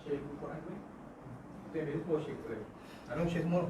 Share buku Quran tu ni. Kita ambil semua share tu. Anu share semua.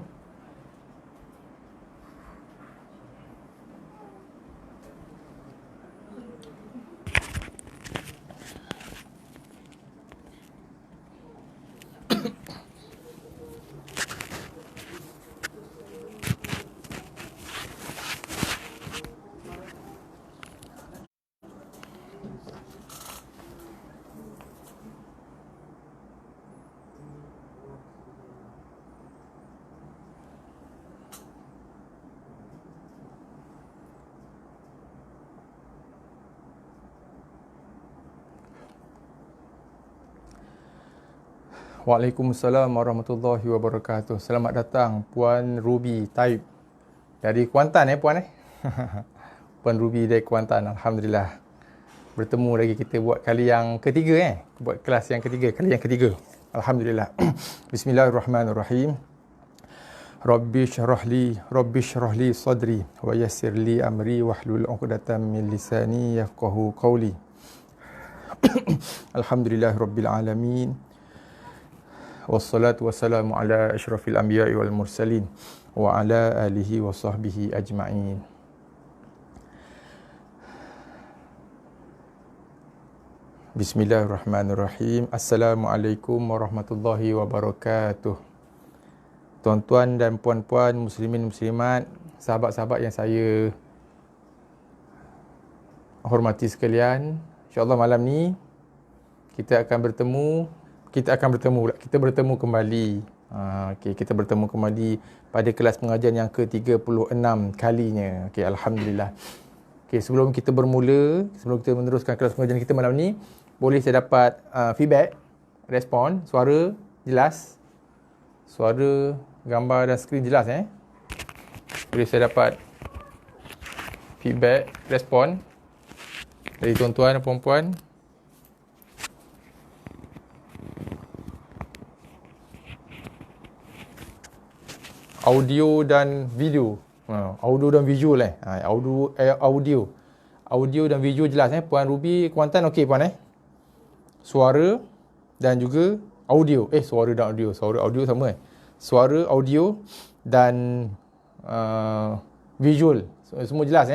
Waalaikumsalam warahmatullahi wabarakatuh. Selamat datang Puan Ruby Taib dari Kuantan Puan Puan Ruby dari Kuantan. Alhamdulillah. Bertemu lagi kita buat kali yang ketiga buat kelas yang ketiga, kali yang ketiga. Alhamdulillah. Bismillahirrahmanirrahim. Rabbi syrah li sadri wa yassir li amri wahlul 'uqdatam min lisani yafqahu qawli. Alhamdulillahirabbil alamin. Wassalatu wassalamu ala asyrafil anbiya'i wal mursalin wa ala alihi wa sahbihi ajma'in. Bismillahirrahmanirrahim. Assalamualaikum warahmatullahi wabarakatuh. Tuan-tuan dan puan-puan, muslimin muslimat, sahabat-sahabat yang saya hormati sekalian, insya-Allah malam ni kita bertemu kembali. Kita bertemu kembali pada kelas pengajian yang ke-36 kalinya. Alhamdulillah. Sebelum kita meneruskan kelas pengajian kita malam ni, boleh saya dapat feedback, respon, suara jelas, suara, gambar dan skrin jelas Boleh saya dapat feedback, respon dari tuan-tuan dan puan-puan. Audio dan video. Audio dan visual Audio dan video jelas Puan Ruby Kuantan okey puan Suara dan juga audio. Suara dan audio. Suara audio sama Suara, audio dan visual. Semua jelas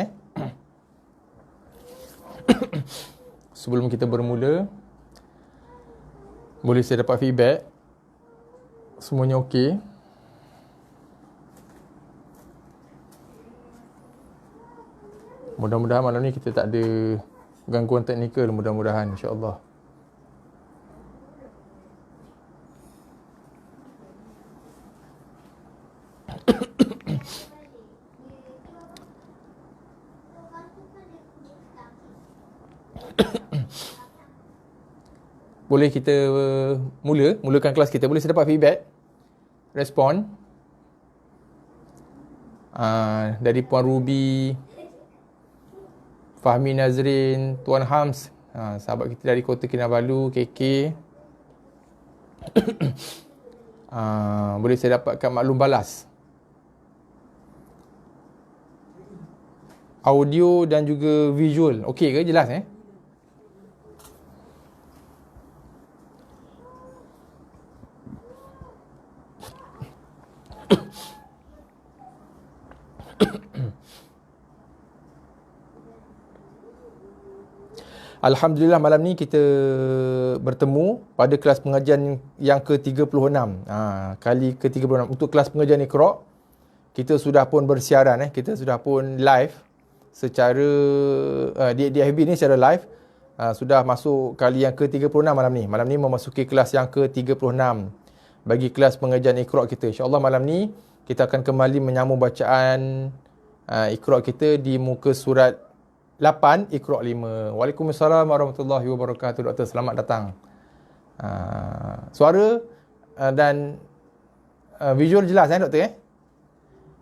Sebelum kita bermula, boleh saya dapat feedback? Semuanya okey? Mudah-mudahan malam ni kita tak ada gangguan teknikal, mudah-mudahan insya-Allah. Boleh kita mulakan kelas kita. Boleh saya dapat feedback, respon dari Puan Ruby, Fahmi Nazrin, Tuan Hams, sahabat kita dari Kota Kinabalu, KK. Boleh saya dapatkan maklum balas. Audio dan juga visual. Okey ke? Jelas Alhamdulillah malam ni kita bertemu pada kelas pengajian yang ke-36. Kali ke-36 untuk kelas pengajian Iqra. Kita sudah pun bersiaran kita sudah pun live secara di FB ni secara live. Sudah masuk kali yang ke-36 malam ni. Malam ni memasuki kelas yang ke-36 bagi kelas pengajian Iqra kita. InsyaAllah malam ni kita akan kembali menyambung bacaan Iqra kita di muka surat 8, Iqra 5. Waalaikumsalam warahmatullahi wabarakatuh. Doktor, selamat datang. Suara dan visual jelas doktor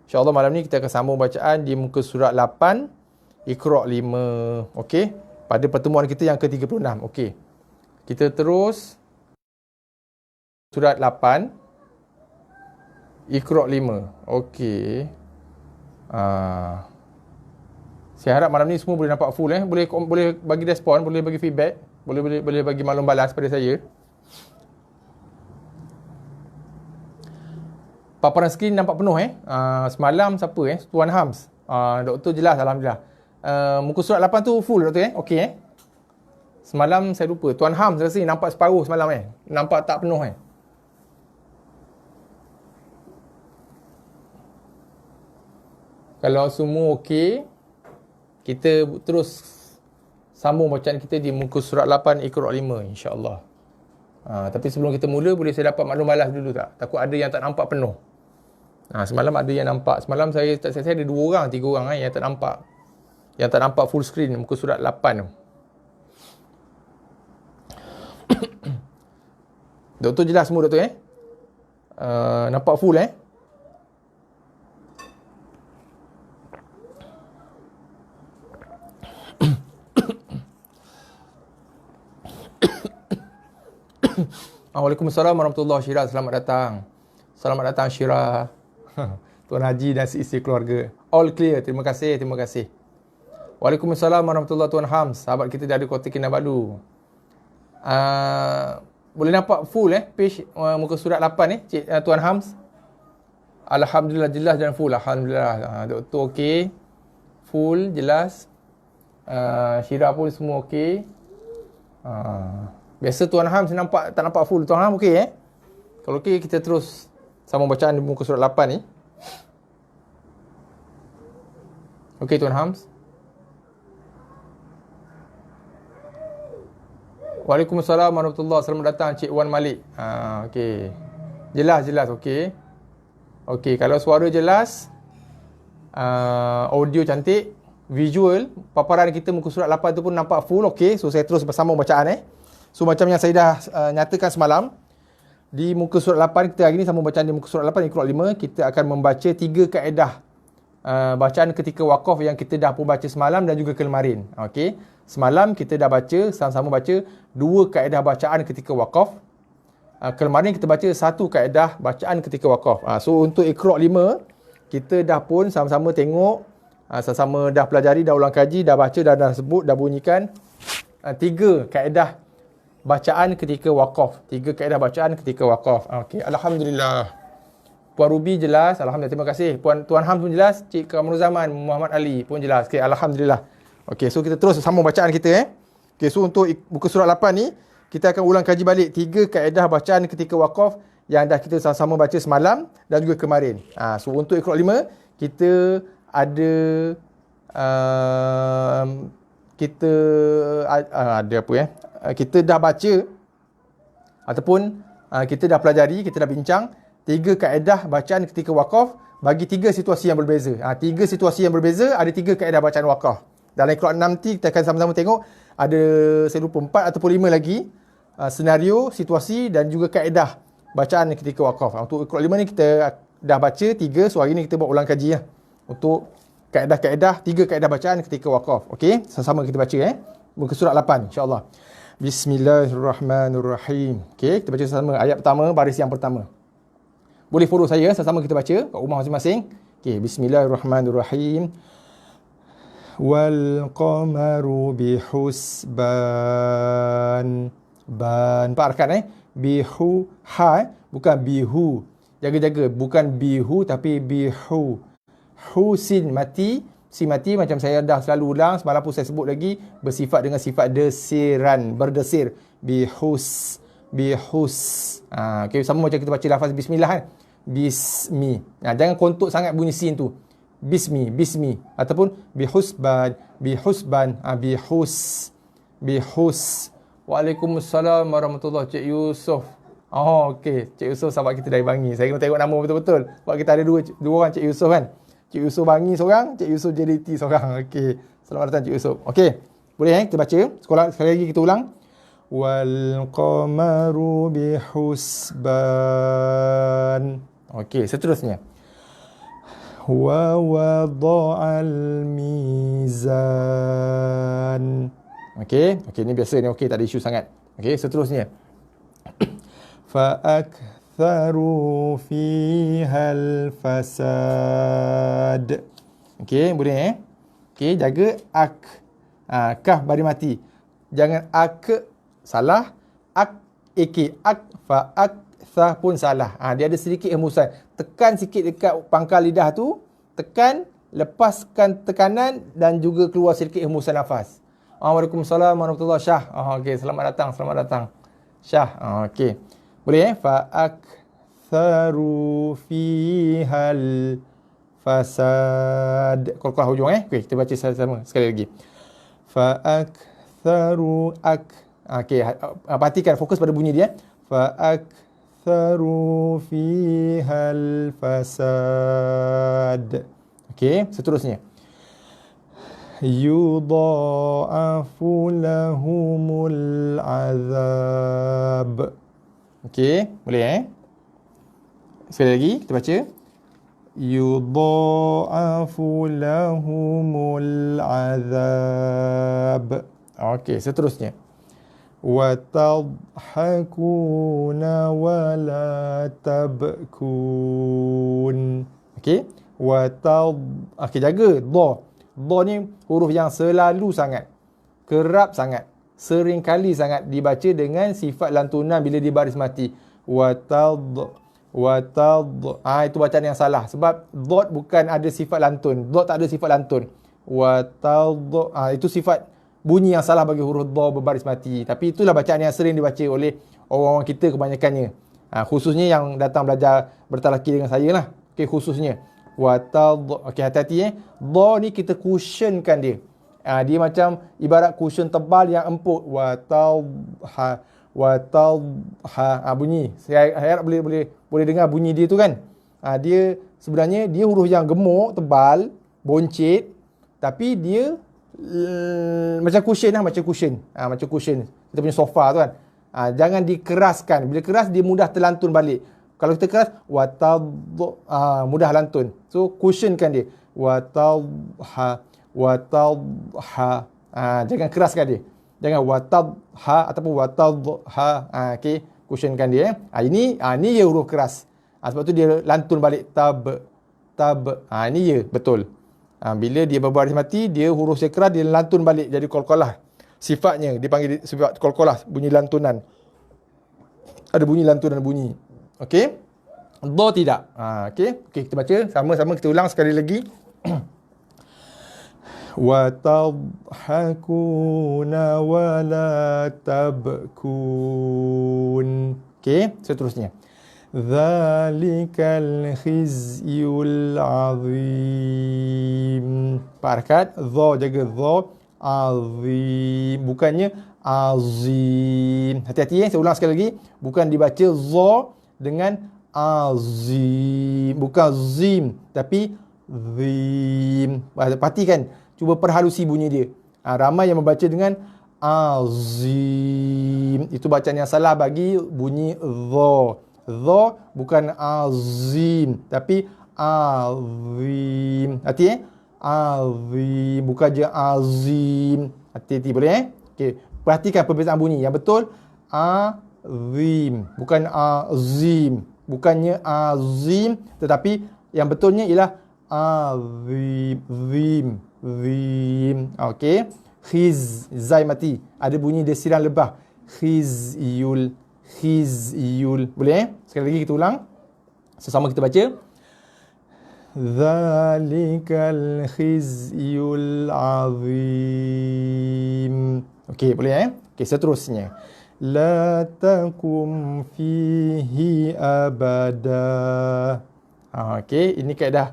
InsyaAllah malam ni kita akan sambung bacaan di muka surat 8 Iqra' 5. Okey, pada pertemuan kita yang ke-36. Okey, kita terus surat 8 Iqra' 5. Okey, saya harap malam ni semua boleh nampak full boleh bagi respon, boleh bagi feedback, boleh bagi maklum balas pada saya. Paparan skrin nampak penuh semalam siapa Tuan Hams. Doktor jelas alhamdulillah. Muka surat 8 tu full doktor okey Semalam saya lupa. Tuan Hams rasa nampak separuh semalam nampak tak penuh Kalau semua okey, kita terus sambung bacaan kita di muka surat 8 Iqra' 5 insya-Allah. Tapi sebelum kita mula, boleh saya dapat maklum balas dulu tak? Takut ada yang tak nampak penuh. Semalam ada yang nampak. Semalam saya ada 2 orang, 3 orang yang tak nampak. Yang tak nampak full screen muka surat 8 tu. Doktor jelas semua doktor nampak full Waalaikumsalam warahmatullahi wabarakatuh. Selamat datang Syirah. Tuan Haji dan isteri keluarga. All clear. Terima kasih. Waalaikumsalam warahmatullahi wabarakatuh. Tuan Hams, sahabat kita dari Kota Kinabalu. Boleh nampak full page muka surat 8 Cik Tuan Hams. Alhamdulillah jelas dan full. Alhamdulillah. Doktor okey. Full jelas. Syirah pun semua okey. Biasa Tuan Hams tak nampak full. Tuan Hams okey Kalau okey, kita terus sambung bacaan di muka surat 8 ni. Okey Tuan Hams. Waalaikumsalam warahmatullahi wabarakatuh. Selamat datang Cik Wan Malik. Okey. Jelas okey. Okey, kalau suara jelas, audio cantik, visual, paparan kita muka surat 8 tu pun nampak full. Okey, so saya terus bersambung bacaan So macam yang saya dah nyatakan semalam, di muka surat 8 kita hari ni sambung bacaan di muka surat 8 Iqra' 5. Kita akan membaca 3 kaedah bacaan ketika wakaf yang kita dah pun baca semalam dan juga kemarin. Okey, semalam kita dah baca, sama-sama baca 2 kaedah bacaan ketika wakaf. Kemarin kita baca 1 kaedah bacaan ketika wakaf. So untuk Iqra' 5 kita dah pun sama-sama tengok, sama-sama dah pelajari, dah ulang kaji, dah baca, dah sebut, dah bunyikan 3 kaedah bacaan ketika wakaf. 3 kaedah bacaan ketika wakaf. Okey, alhamdulillah. Puan Ruby jelas, alhamdulillah, terima kasih. Tuan Ham pun jelas, Cik Kamruzaman Muhammad Ali pun jelas. Okey, alhamdulillah. Okey, so kita terus sambung bacaan kita Okey, so untuk muka surat 8 ni kita akan ulang kaji balik 3 kaedah bacaan ketika wakaf yang dah kita sama-sama baca semalam dan juga kemarin. So untuk Iqra' 5 kita ada kita dah baca ataupun kita dah pelajari, kita dah bincang 3 kaedah bacaan ketika wakaf bagi 3 situasi yang berbeza. 3 situasi yang berbeza, ada 3 kaedah bacaan wakaf. Dalam Iqra' 6 nanti kita akan sama-sama tengok ada, saya lupa, 4 ataupun 5 lagi senario, situasi dan juga kaedah bacaan ketika wakaf. Untuk Iqra' 5 ni kita dah baca 3, so hari ni kita buat ulang kaji untuk kaedah-kaedah, 3 kaedah bacaan ketika wakaf. Okey, sama-sama kita baca muka surat 8 insya-Allah. Bismillahirrahmanirrahim. Okey, kita baca sama ayat pertama, baris yang pertama. Boleh follow saya, sama-sama kita baca kat rumah masing-masing. Okey, bismillahirrahmanirrahim. Wal qamaru bihusban. Ban, pak harakat bihu bukan bihu. Jaga-jaga, bukan bihu tapi bihu. Husin mati, si mati macam saya dah selalu ulang, semalam pun saya sebut lagi, bersifat dengan sifat desiran, berdesir. Bihus. Okay, sama macam kita baca lafaz bismillah Bismi. Jangan kontuk sangat bunyi sin tu. Bismi ataupun bihus. Waalaikumsalam warahmatullahi wabarakatuh. Cik Yusof. Okey, Cik Yusof sahabat kita dari Bangi. Saya kena tengok nama betul-betul. Sebab kita ada dua orang Cik Yusof kan. Cik Yusof Bangi seorang, Cik Yusof JDT seorang. Okey. Selamat datang Cik Yusof. Okey. Boleh kita baca. Sekali lagi kita ulang. wal qamaru bihusban. Okey, seterusnya. Wa wada'al mizan. Okey, ni biasa ni, okey, tak ada isu sangat. Okey, seterusnya. Fa'aktharu fihal fasad. Okey, boleh Okey, jaga kaf baris mati. Jangan salah, fa'akthar pun salah. Dia ada sedikit hembusan. Tekan sikit dekat pangkal lidah tu, tekan, lepaskan tekanan dan juga keluar sedikit hembusan nafas. Waalaikumsalam warahmatullahi Syah. Okey, selamat datang. Syah. Okey. Boleh Fa'aktharu fihal fasad. Qalqalah hujung Okey, kita baca sama-sama sekali lagi. Fa'aktharu Okey, perhatikan fokus pada bunyi dia. Fa'aktharu fihal fasad. Okey, seterusnya. Yudha'afu lahumul azab. Okey, boleh sekali lagi kita baca. Yudha'afu lahumul azab. Okey, seterusnya. Wa tadhakuna wa la tabkun. Okey, okey, jaga dha. Dha ni huruf yang selalu sangat, kerap sangat, sering kali sangat dibaca dengan sifat lantunan bila dia baris mati. Itu bacaan yang salah sebab dot bukan ada sifat lantun. Dot tak ada sifat lantun. Itu sifat bunyi yang salah bagi huruf dha berbaris mati. Tapi itulah bacaan yang sering dibaca oleh orang-orang kita kebanyakannya. Khususnya yang datang belajar bertalaki dengan saya lah. Okey, khususnya okey, hati-hati dha ni kita cushionkan dia. Dia macam ibarat cushion tebal yang empuk. Bunyi. Saya harap boleh dengar bunyi dia tu kan. Dia sebenarnya dia huruf yang gemuk, tebal, boncit, tapi dia macam cushion lah, macam cushion. Macam cushion. Kita punya sofa tu kan. Jangan dikeraskan. Bila keras dia mudah terlantun balik. Kalau kita keras mudah lantun. So cushionkan dia. Jangan keraskan dia. Jangan ataupun okey, cushionkan dia. Ini ya huruf keras. Sebab tu dia lantun balik tab. Ini ya betul. Bila dia berbaris mati, dia huruf yang keras dia lantun balik jadi qalqalah. Sifatnya dipanggil sifat qalqalah, bunyi lantunan. Ada bunyi lantunan bunyi. Okey? Dha tidak. Okey, kita baca sama-sama, kita ulang sekali lagi. Wa tadhakuna wa la tabkun. Okey, seterusnya. Zalikal khizyul azim. Pak harakat, dha, jaga dha. Azim, bukannya azim. Hati-hati saya ulang sekali lagi. Bukan dibaca dha dengan azim. Bukan zim, tapi zim. Perhatikan, cuba perhalusi bunyi dia. Ramai yang membaca dengan azim. Itu bacaan yang salah bagi bunyi dha. Dha bukan azim, tapi azim. Hati azim, bukan je azim. Hati-hati boleh Okey, perhatikan perbezaan bunyi. Yang betul azim, bukan azim. Bukannya azim, tetapi yang betulnya ialah azim. Zim. Okey. Zai mati. Ada bunyi desiran lebah. Khizyul. Boleh Sekali lagi kita ulang. Sesama kita baca. Zalikal khizyul azim. Okey, boleh Okey, seterusnya. La takum fihi abada. Okey, ini kaedah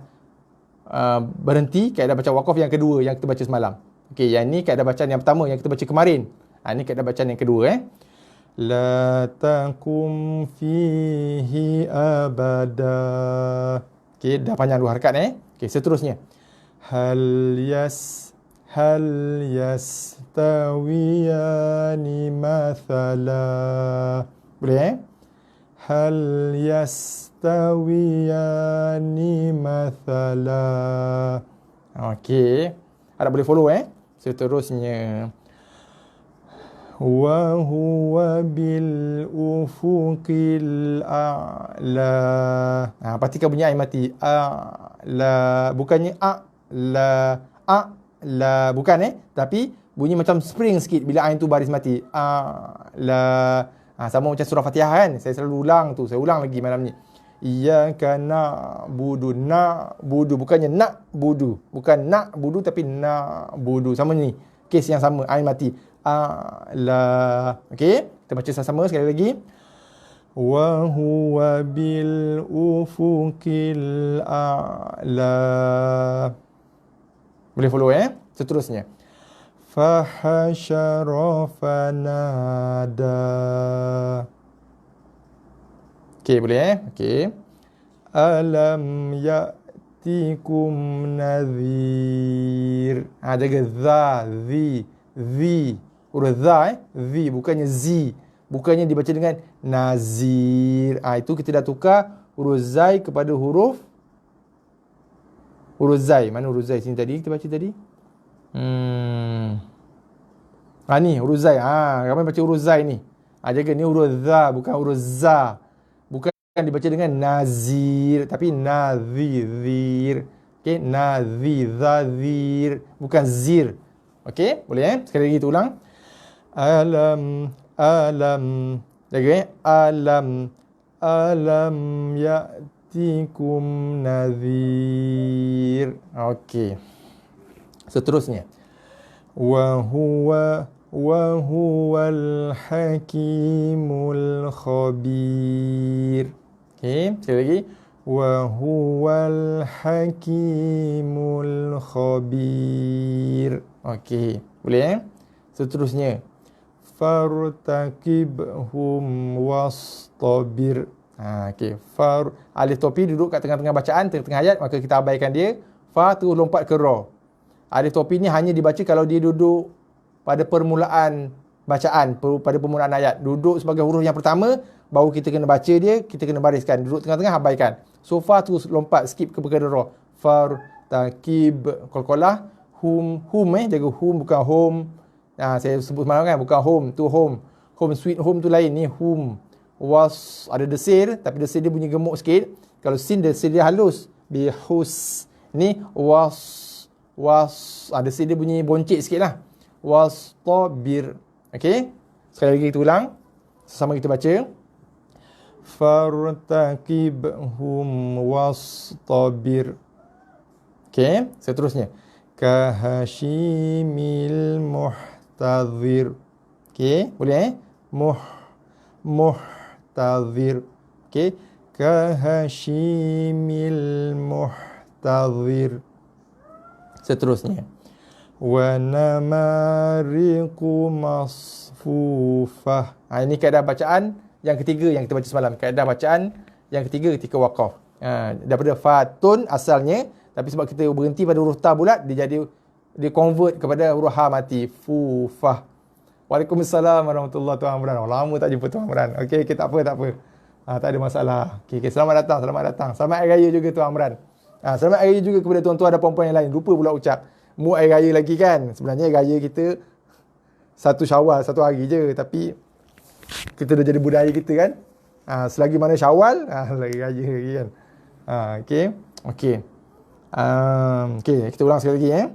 berhenti, kaedah baca waqaf yang kedua yang kita baca semalam. Okey, yang ni kaedah bacaan yang pertama yang kita baca kemarin. Ini kaedah bacaan yang kedua La takum fihi abada. Okey, dah panjang dua harakat Okey, seterusnya. Hal hal yastawiyani mathala. Boleh hal yastawiyani mathala. Okey. Ada boleh follow Seterusnya. Wa huwa bil ufuqil a'la. Pastikan bunyi ain mati. A'la. Bukannya a'la. Bukan tapi bunyi macam spring sikit bila ain tu baris mati. A'la. Sama macam surah Fatihah kan. Saya selalu ulang tu. Saya ulang lagi malam ni. Iyyaka na'budu. Na'budu. Bukannya na'budu. Bukan na'budu tapi na'budu. Sama ni. Kes yang sama. Ain mati. A'la. Okey. Kita baca sama-sama sekali lagi. Wa huwa bil ufuqil a'la. Boleh follow Seterusnya. Fahasyara fanada. Okey, boleh Okey. Alam ya'tikum nadhir. Jaga za, zi. Huruf za zi, bukannya zi. Bukannya dibaca dengan nazir. Itu kita dah tukar huruf zai kepada huruf zai. Mana huruf zai sini tadi? Kita baca tadi. Ni huruf zai. Ramai baca huruf zai ni. Jaga ni huruf za, bukan huruf za. Bukan dibaca dengan nazir, tapi nazir. Okey, nazir, zazir, bukan zir. Okey, boleh Sekali lagi kita ulang. Alam. Jaga alam ya'tikum nadhir. Okey. Seterusnya. Wa huwal hakimul khabir. Okey, sekali lagi. Wa huwal hakimul khabir. Okey, boleh Seterusnya. Fartaqibhum wastabir. Okey, alif topi duduk kat tengah-tengah bacaan, tengah-tengah ayat, maka kita abaikan dia. Fa tu lompat ke ra. Alif topi ni hanya dibaca kalau dia duduk pada permulaan bacaan, pada permulaan ayat. Duduk sebagai huruf yang pertama, baru kita kena baca dia, kita kena bariskan. Duduk tengah-tengah, abaikan. So, fa tu lompat, skip ke perkara ra. Fartaqib. Qalqalah. Hum, jaga hum, bukan home. Saya sebut semalam kan, bukan home, tu home. Home, sweet home tu lain. Ni hum. Was, ada desir, tapi desir dia bunyi gemuk sikit. Kalau sin, desir dia halus. Bihus. Ni was. Desir dia bunyi boncik sikit lah. Wastabir. Okey. Sekali lagi kita ulang. Sama kita baca. Fartaqibhum wastabir. Okey. Seterusnya. Kahashimil muhtadhir. Okey. Boleh muhtadhir. Okey. Kahashimil muhtadhir. Seterusnya. Wa namariqu masfufah. Ini kaedah bacaan yang ketiga yang kita baca semalam. Kaedah bacaan yang ketiga ketika waqaf. Daripada fatun asalnya, tapi sebab kita berhenti pada huruf ta bulat, dia convert kepada huruf ha mati. Fufah. Waalaikumsalam warahmatullahi Tuan Amran. Lama tak jumpa Tuan Amran. Okey, tak apa. Tak ada masalah. Okey, selamat datang. Selamat Hari Raya juga Tuan Amran. Selamat Hari Raya juga kepada tuan-tuan dan puan-puan yang lain. Lupa pula ucap. Mu Hari Raya lagi kan. Sebenarnya Hari Raya kita 1 Syawal, 1 hari je. Tapi kita dah jadi budaya kita kan. Selagi mana Syawal, Hari Raya lagi kan. Okey, kita ulang sekali lagi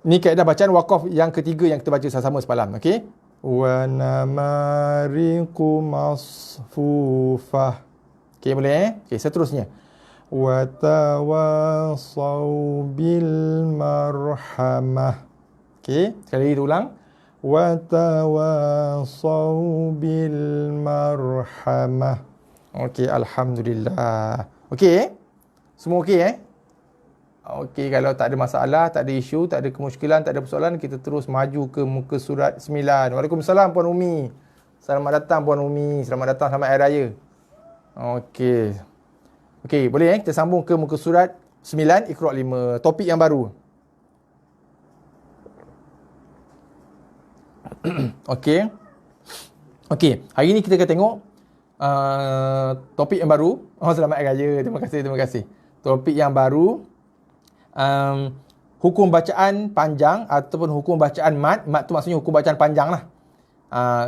Ni kaedah bacaan waqaf yang ketiga yang kita baca sama-sama semalam. Okey. Wa namariqu masfufah. Okey, boleh Okey, seterusnya. Wa tawasaw bil marhamah. Okey, sekali lagi kita ulang. Wa tawasaw bil marhamah. Okey, alhamdulillah. Okey. Semua okey Okey, kalau tak ada masalah, tak ada isu, tak ada kemusykilan, tak ada persoalan, kita terus maju ke muka surat 9. Waalaikumsalam Puan Umi. Selamat datang Puan Umi. Selamat datang, selamat Hari Raya. Okey, boleh kita sambung ke muka surat 9, Iqra' 5. Topik yang baru. Okey. Okey, hari ni kita akan tengok topik yang baru. Oh, selamat raya. Terima kasih. Topik yang baru, hukum bacaan panjang ataupun hukum bacaan mat. Mat tu maksudnya hukum bacaan panjang lah.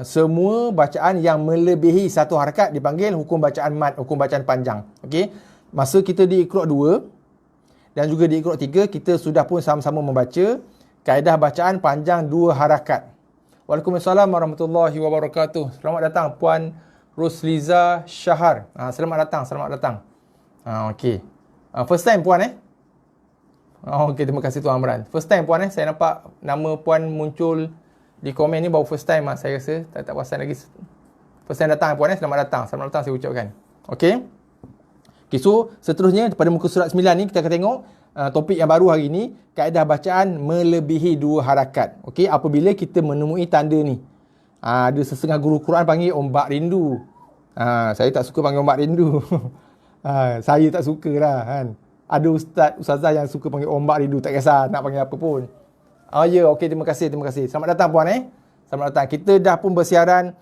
Semua bacaan yang melebihi satu harakat dipanggil hukum bacaan mat, hukum bacaan panjang. Okey. Masa kita di Iqra' 2 dan juga di Iqra' 3, kita sudah pun sama-sama membaca kaedah bacaan panjang 2 harakat. Waalaikumsalam warahmatullahi wabarakatuh. Selamat datang Puan Rusliza Syahar. Selamat datang. Okey. First time Puan okey, terima kasih Tuan Amran. First time Puan saya nampak nama Puan muncul di komen ni baru first time saya rasa. Tak perasan lagi. First time datang Puan selamat datang saya ucapkan. Okey. Okay, so seterusnya pada muka surat 9 ni kita akan tengok topik yang baru hari ni, kaedah bacaan melebihi 2 harakat. Okey, apabila kita menemui tanda ni. Ada setengah guru Quran panggil ombak rindu. Saya tak suka panggil ombak rindu. Saya tak sukalah kan. Ada ustazah yang suka panggil ombak rindu, tak kisah nak panggil apa pun. Okey, terima kasih. Selamat datang Puan Selamat datang. Kita dah pun bersiaran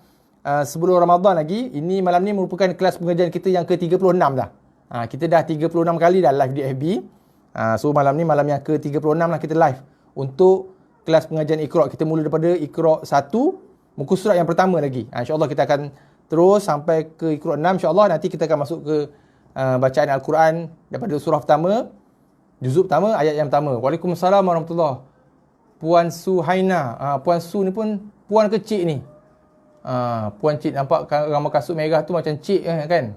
sebelum Ramadan lagi. Ini malam ni merupakan kelas pengajian kita yang ke-36 dah. Kita dah 36 kali dah live di FB. So malam ni malam yang ke-36 lah kita live untuk kelas pengajian Iqra'. Kita mula daripada Iqra' 1, muka surat yang pertama lagi. InsyaAllah kita akan terus sampai ke Iqra' 6. InsyaAllah nanti kita akan masuk ke bacaan Al-Quran daripada surah pertama, juzuk pertama, ayat yang pertama. Waalaikumsalam warahmatullahi. Puan Suhaina. Puan Su ni pun puan ke cik ni? Puan cik nampak gambar kasut merah tu macam cik kan?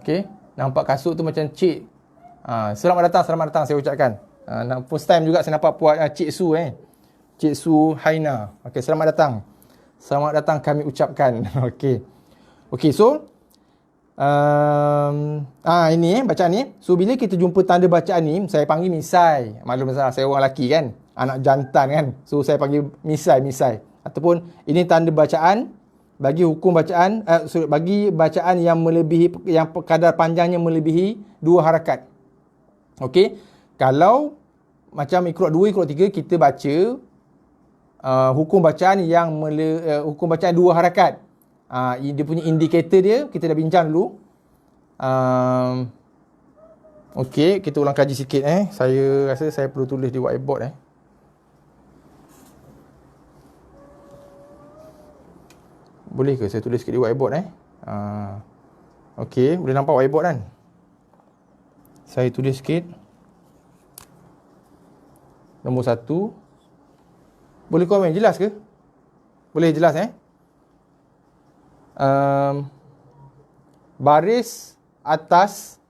Okey. Nampak kasut tu macam cik. Selamat datang saya ucapkan. First time juga saya nampak puan Cik Su Cik Su Haina. Okey, selamat datang kami ucapkan. Okey, so ini bacaan ni. So bila kita jumpa tanda bacaan ni, saya panggil misai. Maklum saya orang lelaki kan, anak jantan kan. So saya panggil misai ataupun ini tanda bacaan bagi hukum bacaan bagi bacaan yang melebihi, yang kadar panjangnya melebihi 2 harakat. Okey, kalau macam Iqra' 2, Iqra' 3 kita baca hukum bacaan yang hukum bacaan 2 harakat. Dia punya indikator dia kita dah bincang dulu. Okey, kita ulang kaji sikit Saya rasa saya perlu tulis di whiteboard Boleh ke saya tulis sikit di whiteboard Okey, boleh nampak whiteboard kan? Saya tulis sikit. Nombor 1. Boleh komen jelas ke? Boleh jelas baris atas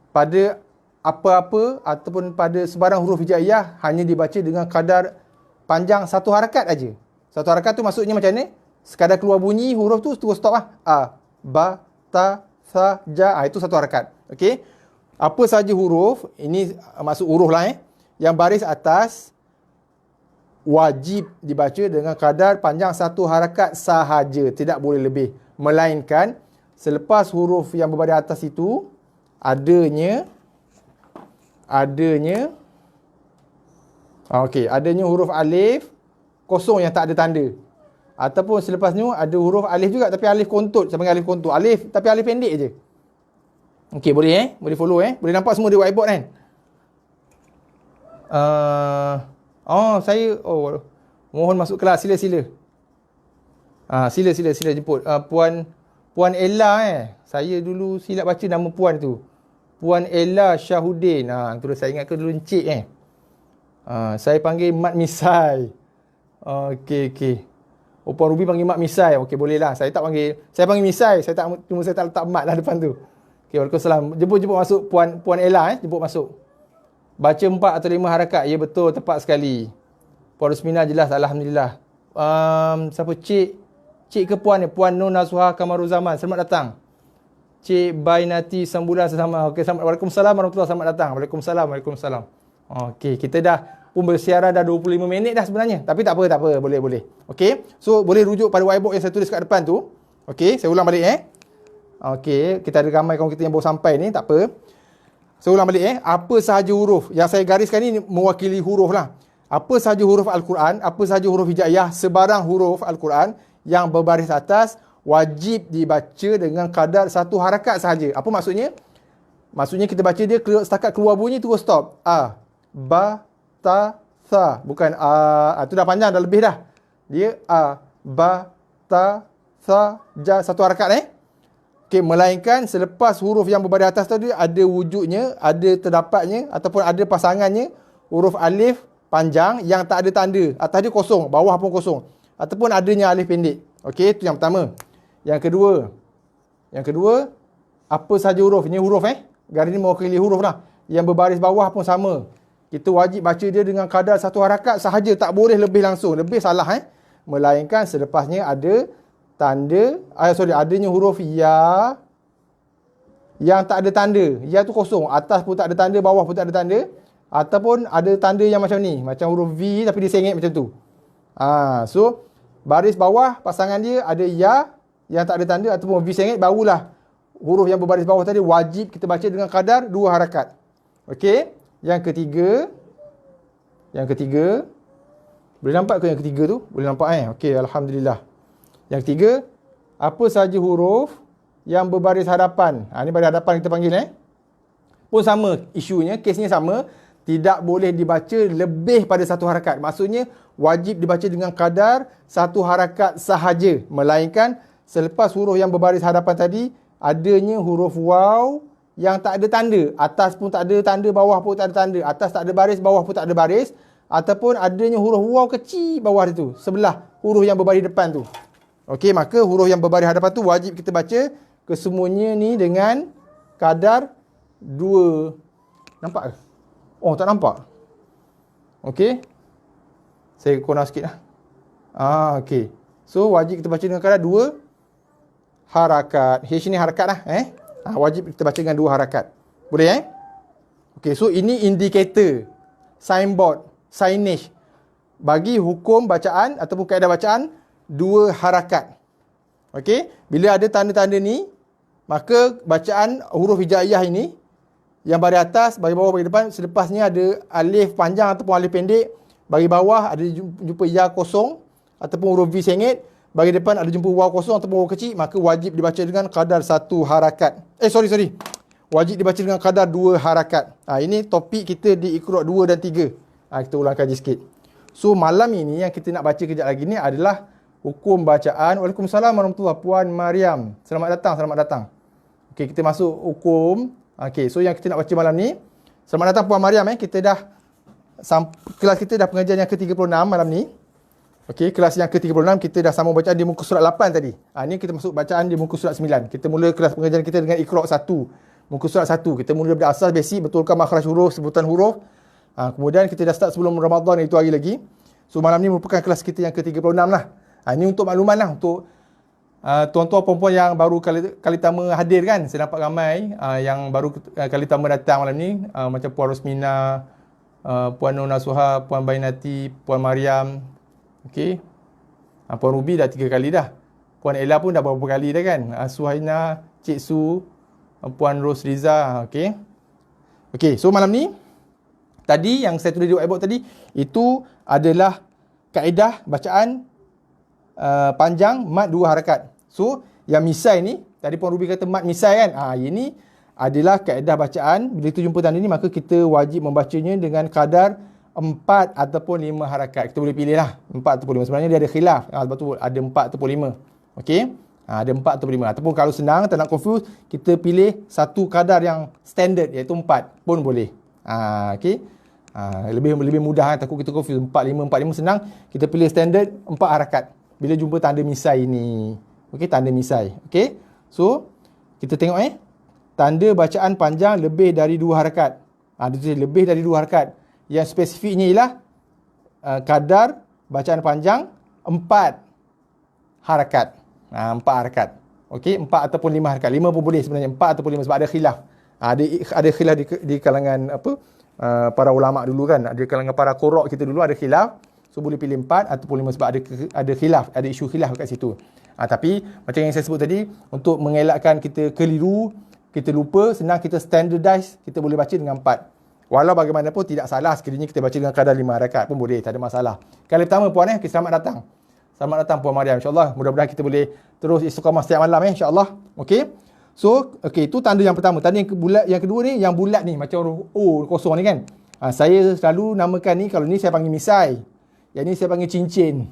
pada apa-apa ataupun pada sebarang huruf hijaiyah hanya dibaca dengan kadar panjang 1 harakat aja. 1 harakat tu maksudnya macam ni? Sekadar keluar bunyi huruf tu terus stop ba, ta, sa, ja. Itu 1 harakat. Okey. Apa saja huruf, ini maksud huruf lah yang baris atas wajib dibaca dengan kadar panjang 1 harakat sahaja, tidak boleh lebih. Melainkan selepas huruf yang berbaris atas itu adanya huruf alif kosong yang tak ada tanda. Ataupun selepasnya ada huruf alif juga tapi alif kontut, saya panggil alif kontut. Alif tapi alif pendek je. Okey, boleh boleh follow boleh nampak semua di whiteboard kan? Saya mohon masuk kelas, sila. Sila jemput. Puan Ella Saya dulu silap baca nama puan tu. Puan Ella Syahudin. Terus saya ingat ke dulu encik saya panggil Mat Misai. Okey. Puan Ruby panggil Mat Misai. Okey, boleh lah. Saya panggil Misai. Saya tak letak mat lah depan tu. Okey, waalaikumsalam. Jemput masuk Puan Ella jemput masuk. Baca 4 atau 5 harakat. Ya, betul, tepat sekali. Puan Rusmina jelas, alhamdulillah. Siapa Cik ke Puan ni? Puan Nur Nasuha Kamaruzaman. Selamat datang. Cik Bainati Sambulan sesama. Okey, Waalaikumsalam warahmatullahi. Selamat datang. Waalaikumsalam. Okey, kita dah pun bersiaran dah 25 minit dah sebenarnya. Tapi tak apa. Boleh. Okey. So, boleh rujuk pada whiteboard yang saya tulis kat depan tu. Okey, saya ulang balik Okey, kita ada ramai kawan kita yang baru sampai ni, tak apa. Saya ulang balik Apa sahaja huruf yang saya gariskan ni mewakili huruf lah. apa sahaja huruf Al-Quran, apa sahaja huruf hijaiyah, sebarang huruf Al-Quran yang berbaris atas wajib dibaca dengan kadar satu harakat sahaja. Apa maksudnya? Maksudnya kita baca dia setakat keluar bunyi terus stop. A, ba, ta, sa. Bukan a. Itu dah panjang, dah lebih dah. Dia a, ba, ta, sa, ja. Satu harakat Okey, melainkan selepas huruf yang berbaris atas tadi ada wujudnya, ada terdapatnya ataupun ada pasangannya huruf alif panjang yang tak ada tanda. Atas dia kosong, bawah pun kosong. Ataupun adanya alif pendek. Okey, itu yang pertama. Yang kedua, apa sahaja huruf. Ini huruf garis ni mewakili huruf lah. Yang berbaris bawah pun sama. Kita wajib baca dia dengan kadar satu harakat sahaja, tak boleh lebih langsung. Lebih salah Melainkan selepasnya ada tanda, adanya huruf ya yang tak ada tanda. Ya tu kosong, atas pun tak ada tanda, bawah pun tak ada tanda. Ataupun ada tanda yang macam ni, macam huruf V tapi dia sengit macam tu. So baris bawah pasangan dia ada ya yang tak ada tanda ataupun V sengit, barulah huruf yang berbaris bawah tadi wajib kita baca dengan kadar 2 harakat. Okey, yang ketiga boleh nampak ke yang ketiga tu? Boleh nampak Okey, alhamdulillah. Yang ketiga, apa sahaja huruf yang berbaris hadapan. Ni baris hadapan kita panggil pun sama isunya, kesnya sama. Tidak boleh dibaca lebih pada satu harakat. Maksudnya wajib dibaca dengan kadar satu harakat sahaja. Melainkan selepas huruf yang berbaris hadapan tadi adanya huruf waw yang tak ada tanda. Atas pun tak ada tanda, bawah pun tak ada tanda. Atas tak ada baris, bawah pun tak ada baris. Ataupun adanya huruf waw kecil bawah tu, sebelah huruf yang berbaris depan tu. Okey, maka huruf yang berbaris hadapan tu wajib kita baca kesemuanya ni dengan kadar 2. Nampak ke? Oh, tak nampak. Okey. Saya kurang sikit lah. Okey. So, wajib kita baca dengan kadar 2 harakat. H ni harakat lah. Wajib kita baca dengan 2 harakat. Boleh Okey, so ini indikator, signboard, signage bagi hukum bacaan ataupun kaedah bacaan 2 harakat. Okey, bila ada tanda-tanda ni, maka bacaan huruf hijaiyah ini yang bagi atas, bagi bawah, bagi depan, selepasnya ada alif panjang ataupun alif pendek, bagi bawah ada jumpa ya kosong ataupun huruf V sengit, bagi depan ada jumpa waw kosong ataupun waw kecil, maka wajib dibaca dengan kadar 1 harakat. Wajib dibaca dengan kadar 2 harakat. Ini topik kita di Iqra' 2 dan 3. Kita ulang kaji sikit. So malam ini yang kita nak baca kejap lagi ni adalah hukum bacaan. Waalaikumsalam warahmatullahi. Puan Mariam, selamat datang. Okey, kita masuk hukum. Okey, so yang kita nak baca malam ni, selamat datang Puan Mariam. Kita dah kelas kita dah pengajian yang ke-36 malam ni. Okey, kelas yang ke-36 kita dah sambung bacaan di muka surat 8 tadi. Ni kita masuk bacaan di muka surat 9. Kita mula kelas pengajian kita dengan Iqra' 1. Muka surat 1. Kita mula daripada asas basic, betulkan makhraj huruf, sebutan huruf. Kemudian kita dah start sebelum Ramadan, itu hari lagi. So malam ni merupakan kelas kita yang ke-36 lah. Ini untuk makluman lah, untuk tuan-tuan perempuan yang baru kali pertama hadir kan. Saya nampak ramai yang baru kali pertama datang malam ni. Macam Puan Rosmina, Puan Nur Nasuha, Puan Bainati, Puan Mariam. Okey. Puan Ruby dah 3 kali dah. Puan Ella pun dah beberapa kali dah kan. Suhaina, Cik Su, Puan Ros Riza. Okey. Okey, so malam ni tadi yang saya tulis di whiteboard tadi, itu adalah kaedah bacaan panjang mad 2 harakat. So, yang misai ni, tadi Puan Ruby kata mad misai kan? Ini adalah kaedah bacaan. Bila kita jumpa tanda ni, maka kita wajib membacanya dengan kadar 4 ataupun 5 harakat. Kita boleh pilih lah 4 ataupun 5. Sebenarnya dia ada khilaf. Sebab tu ada 4 ataupun 5. Okey? Ada 4 ataupun 5. Ataupun kalau senang, tak nak confuse, kita pilih satu kadar yang standard, iaitu 4 pun boleh. Okey? Lebih mudah, takut kita confuse 4-5 senang. Kita pilih standard 4 harakat bila jumpa tanda misai ni. Okey, tanda misai. Okey. So, kita tengok tanda bacaan panjang lebih dari 2 harakat. Dia lebih dari 2 harakat. Yang spesifiknya ialah kadar bacaan panjang 4 harakat. 4 harakat. Okey, 4 ataupun 5 harakat. 5 pun boleh sebenarnya, 4 ataupun 5 sebab ada khilaf. Ada khilaf di kalangan para ulama dulu kan. Ada kalangan para qurra' kita dulu ada khilaf. So boleh pilih 4 ataupun 5 sebab ada khilaf, ada isu khilaf kat situ. Tapi macam yang saya sebut tadi, untuk mengelakkan kita keliru, kita lupa, senang kita standardize, kita boleh baca dengan 4. Walau bagaimanapun tidak salah sekiranya kita baca dengan kadar 5 harakat pun boleh, tak ada masalah. Kali pertama puan selamat datang. Selamat datang Puan Mariam, insya-Allah. Mudah-mudahan kita boleh terus istiqamah setiap malam insya-Allah. Okey. So, okey, itu tanda yang pertama. Tanda yang bulat, yang kedua ni, yang bulat ni macam huruf O kosong ni kan. Saya selalu namakan ni, kalau ni saya panggil misai. Yang ni saya panggil cincin.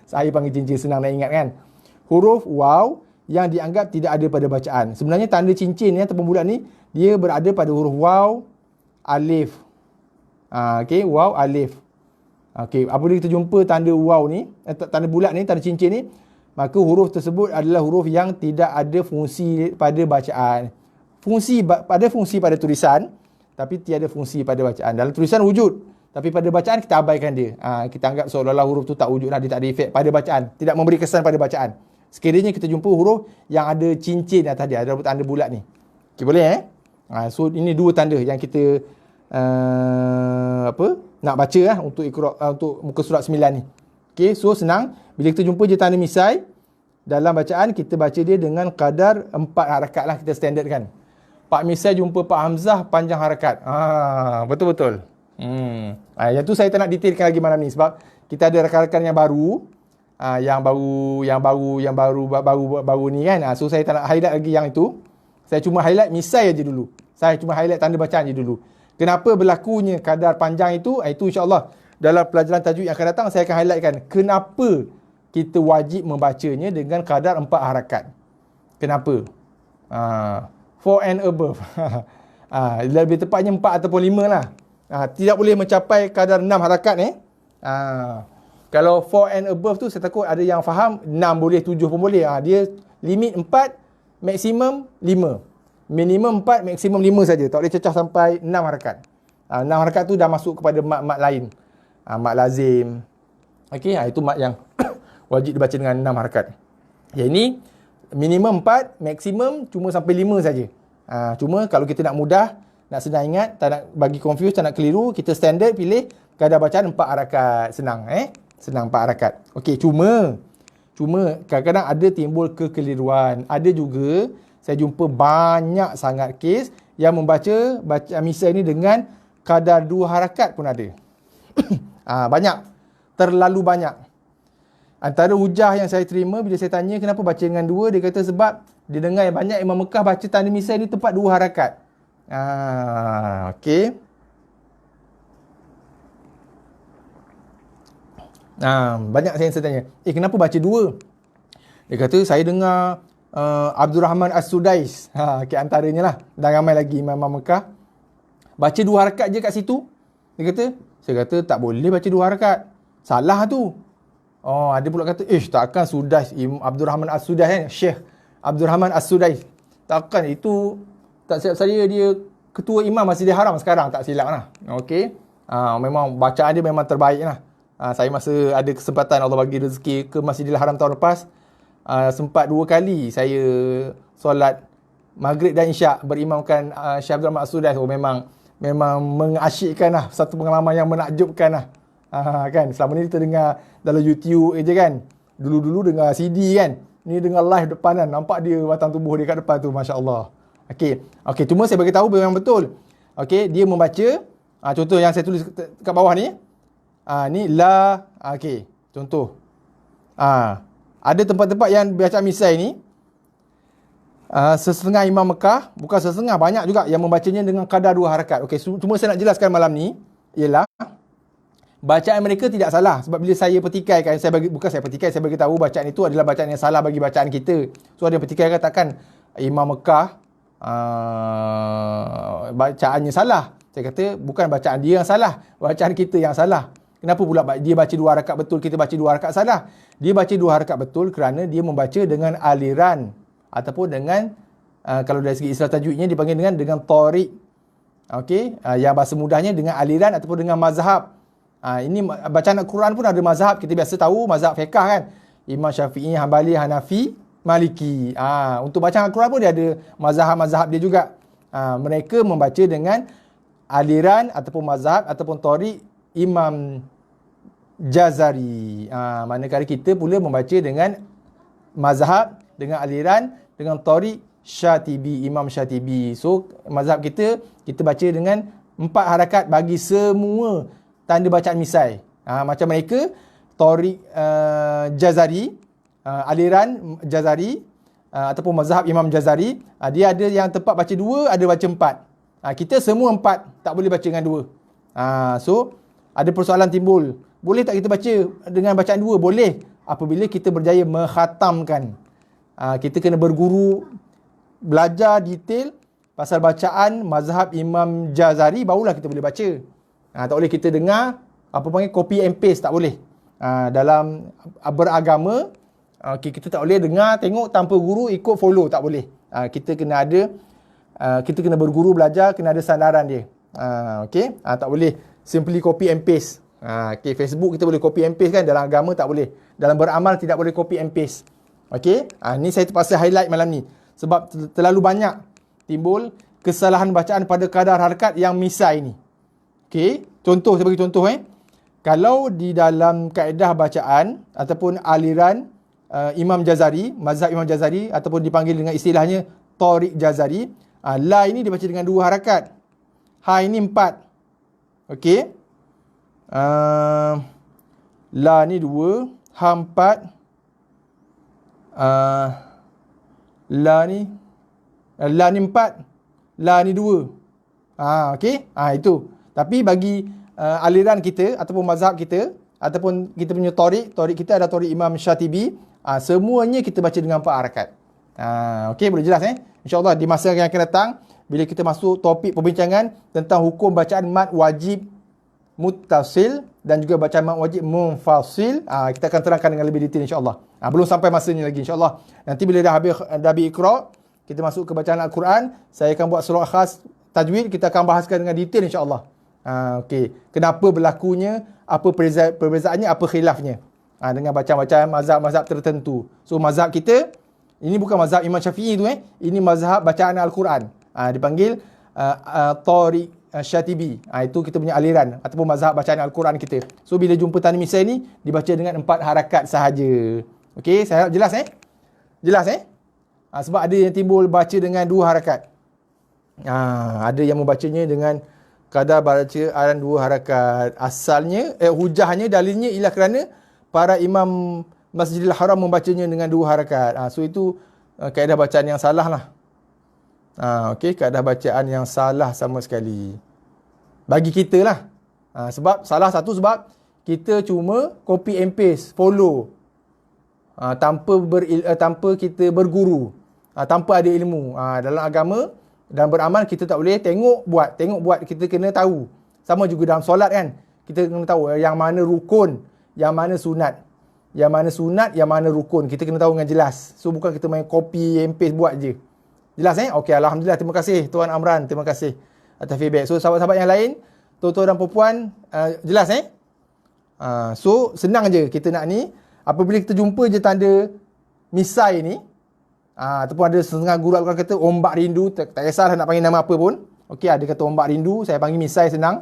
Saya panggil cincin, senang nak ingat kan. Huruf waw yang dianggap tidak ada pada bacaan. Sebenarnya tanda cincin ni ataupun bulat ni, dia berada pada huruf waw, alif. Okey, waw, alif. Okey, apabila kita jumpa tanda waw ni, tanda bulat ni, tanda cincin ni, maka huruf tersebut adalah huruf yang tidak ada fungsi pada bacaan. Ada fungsi pada tulisan, tapi tiada fungsi pada bacaan. Dalam tulisan wujud, tapi pada bacaan kita abaikan dia. Kita anggap seolah-olah huruf tu tak wujud lah, dia tak ada efek pada bacaan, tidak memberi kesan pada bacaan. Sekiranya kita jumpa huruf yang ada cincin atas dia, ada tanda bulat ni. Okay, boleh so ini dua tanda yang kita nak baca untuk untuk muka surat 9 ni. Okey, so senang. Bila kita jumpa je tanda misai dalam bacaan, kita baca dia dengan kadar 4 harakat lah, kita standard kan. Pak misai jumpa Pak Hamzah panjang harakat. Betul-betul. Yang tu saya tak nak detailkan lagi malam ni sebab kita ada rakan-rakan yang baru, yang baru ni kan. So saya tak nak highlight lagi yang itu. Saya cuma highlight misai aja dulu. Saya cuma highlight tanda bacaan je dulu. Kenapa berlakunya kadar panjang itu? Itu insya-Allah dalam pelajaran tajwid yang akan datang saya akan highlightkan kenapa kita wajib membacanya dengan kadar 4 harakat. Kenapa? 4 and above. Lebih tepatnya 4 ataupun 5 lah. Tidak boleh mencapai kadar 6 harakat Kalau 4 and above tu saya takut ada yang faham 6 boleh, 7 pun boleh. Dia limit 4, maksimum 5. Minimum 4, maksimum 5 saja. Tak boleh cecah sampai 6 harakat. 6 harakat tu dah masuk kepada mat-mat lain. Mat lazim. Okey, itu mat yang wajib dibaca dengan 6 harakat. Yang ini minimum 4, maksimum cuma sampai 5 saja. Cuma kalau kita nak mudah, nak senang ingat, tak nak bagi confuse, tak nak keliru, kita standard pilih kadar bacaan 4 harakat. Senang senang 4 harakat. Okey, cuma kadang-kadang ada timbul kekeliruan. Ada juga saya jumpa banyak sangat kes yang membaca misai ni dengan kadar 2 harakat pun ada. Banyak. Terlalu banyak. Antara hujah yang saya terima bila saya tanya kenapa baca dengan 2, dia kata sebab dia dengar banyak Imam Mekah baca tanda misai ni tepat 2 harakat. Okey. Banyak saya tanya, kenapa baca 2? Dia kata saya dengar Abdul Rahman As-Sudais, antaranya lah, dan ramai lagi Imam Mekah baca 2 harakat je kat situ. Dia kata, saya kata tak boleh baca 2 harakat, salah tu. Ada pula kata, takkan Sudais, Abdul Rahman As-Sudais kan, Syekh Abdul Rahman As-Sudais, takkan itu, tak silap saya dia ketua imam Masjidil Haram sekarang, tak silap lah. Okey, memang bacaan dia memang terbaik lah. Saya masa ada kesempatan Allah bagi rezeki ke Masjidil Haram tahun lepas, sempat 2 kali saya solat Maghrib dan Isyak berimamkan Syekh Abdul Rahman As-Sudais. Memang mengasyikkan lah, satu pengalaman yang menakjubkan lah. Kan, selama ni kita dengar dalam YouTube je kan. Dulu-dulu dengar CD kan. Ni dengar live depan kan. Nampak dia batang tubuh dia kat depan tu, Masya Allah. Okey, cuma saya bagi tahu memang betul. Okey, dia membaca, contoh yang saya tulis kat bawah ni. Ni la, okey, contoh. Ada tempat-tempat yang baca misai ni, sesetengah Imam Mekah, bukan sesetengah, banyak juga yang membacanya dengan kadar 2 harakat. Okey, cuma saya nak jelaskan malam ni ialah bacaan mereka tidak salah. Sebab bila saya petikaikan, saya bagi tahu bacaan itu adalah bacaan yang salah bagi bacaan kita. So ada yang petikai katakan Imam Mekah bacaannya salah. Saya kata bukan bacaan dia yang salah, bacaan kita yang salah. Kenapa pula dia baca 2 harakat betul, kita baca 2 harakat salah? Dia baca 2 harakat betul kerana dia membaca dengan aliran ataupun dengan kalau dari segi istilah tajwidnya dipanggil dengan tariq. Okey, yang bahasa mudahnya dengan aliran ataupun dengan mazhab. Ini bacaan Al-Quran pun ada mazhab. Kita biasa tahu mazhab fiqh kan. Imam Syafi'i, Hanbali, Hanafi, Maliki. Untuk bacaan Al-Quran pun dia ada mazhab-mazhab dia juga. Mereka membaca dengan aliran ataupun mazhab ataupun tariq Imam Jazari. Manakala kita pula membaca dengan mazhab, dengan aliran, dengan tariq Syatibi, Imam Syatibi. So mazhab kita baca dengan 4 harakat bagi semua tanda bacaan misai. Macam mereka Tariq Jazari, aliran Jazari, ataupun mazhab Imam Jazari, dia ada yang tempat baca 2, ada baca 4. Kita semua 4, tak boleh baca dengan 2. So ada persoalan timbul. Boleh tak kita baca dengan bacaan 2? Boleh, apabila kita berjaya mengkhatamkan. Kita kena berguru, belajar detail pasal bacaan mazhab Imam Jazari, barulah kita boleh baca. Tak boleh kita dengar copy and paste, tak boleh. Dalam beragama, kita tak boleh dengar, tengok tanpa guru, ikut follow, tak boleh. Kita kena ada, kita kena berguru, belajar, kena ada sandaran dia. Tak boleh simply copy and paste. Facebook kita boleh copy and paste kan, dalam agama tak boleh. Dalam beramal tidak boleh copy and paste. Ni saya terpaksa highlight malam ni sebab terlalu banyak timbul kesalahan bacaan pada kadar harakat yang misai ni. Contoh, saya bagi contoh. Kalau di dalam kaedah bacaan ataupun aliran Imam Jazari, mazhab Imam Jazari, ataupun dipanggil dengan istilahnya Tariq Jazari, la ini dibaca dengan 2 harakat. Ha ini 4. La ni 2, ha 4. La ni 4, la ni 2. Itu. Tapi bagi aliran kita ataupun mazhab kita ataupun kita punya Tariq kita ada Tariq Imam Syatibi, semuanya kita baca dengan 4 harakat. Boleh jelas InsyaAllah di masa yang akan datang, bila kita masuk topik perbincangan tentang hukum bacaan mad wajib muttasil dan juga bacaan mad wajib munfasil, kita akan terangkan dengan lebih detail insyaAllah. Belum sampai masanya lagi insyaAllah. Nanti bila dah habis Iqra, kita masuk ke bacaan Al-Quran, saya akan buat surah khas tajwid, kita akan bahaskan dengan detail insyaAllah. Kenapa berlakunya, apa perbezaannya, apa khilafnya dengan bacaan-bacaan mazhab-mazhab tertentu. So mazhab kita, ini bukan mazhab Imam Syafi'i tu, ini mazhab bacaan Al-Quran. Dipanggil Tariq Syatibi. Itu kita punya aliran ataupun mazhab bacaan Al-Quran kita. So bila jumpa tanda misai ni, dibaca dengan 4 harakat sahaja. Saya harap jelas Jelas sebab ada yang timbul baca dengan 2 harakat. Ada yang membacanya dengan kadar bacaan 2 harakat. Asalnya, hujahnya, dalilnya ialah kerana para imam Masjidil Haram membacanya dengan 2 harakat. So itu kaedah bacaan yang salah lah. Kaedah bacaan yang salah sama sekali. Bagi kita lah. Sebab salah satu sebab kita cuma copy and paste, follow. Tanpa kita berguru. Tanpa ada ilmu. Dalam agama, dalam beramal kita tak boleh tengok buat, kita kena tahu. Sama juga dalam solat kan, kita kena tahu yang mana rukun, yang mana sunat, yang mana rukun, kita kena tahu dengan jelas. So bukan kita main copy and paste buat je. Jelas Alhamdulillah, terima kasih Tuan Amran, terima kasih atas feedback. So sahabat-sahabat yang lain, tuan-tuan dan puan, jelas so senang je kita nak ni. Apabila kita jumpa je tanda misai ni, ataupun ada setengah guru Al-Quran kata ombak rindu, tak kisahlah nak panggil nama apa pun. Ada kata ombak rindu, saya panggil misai, senang.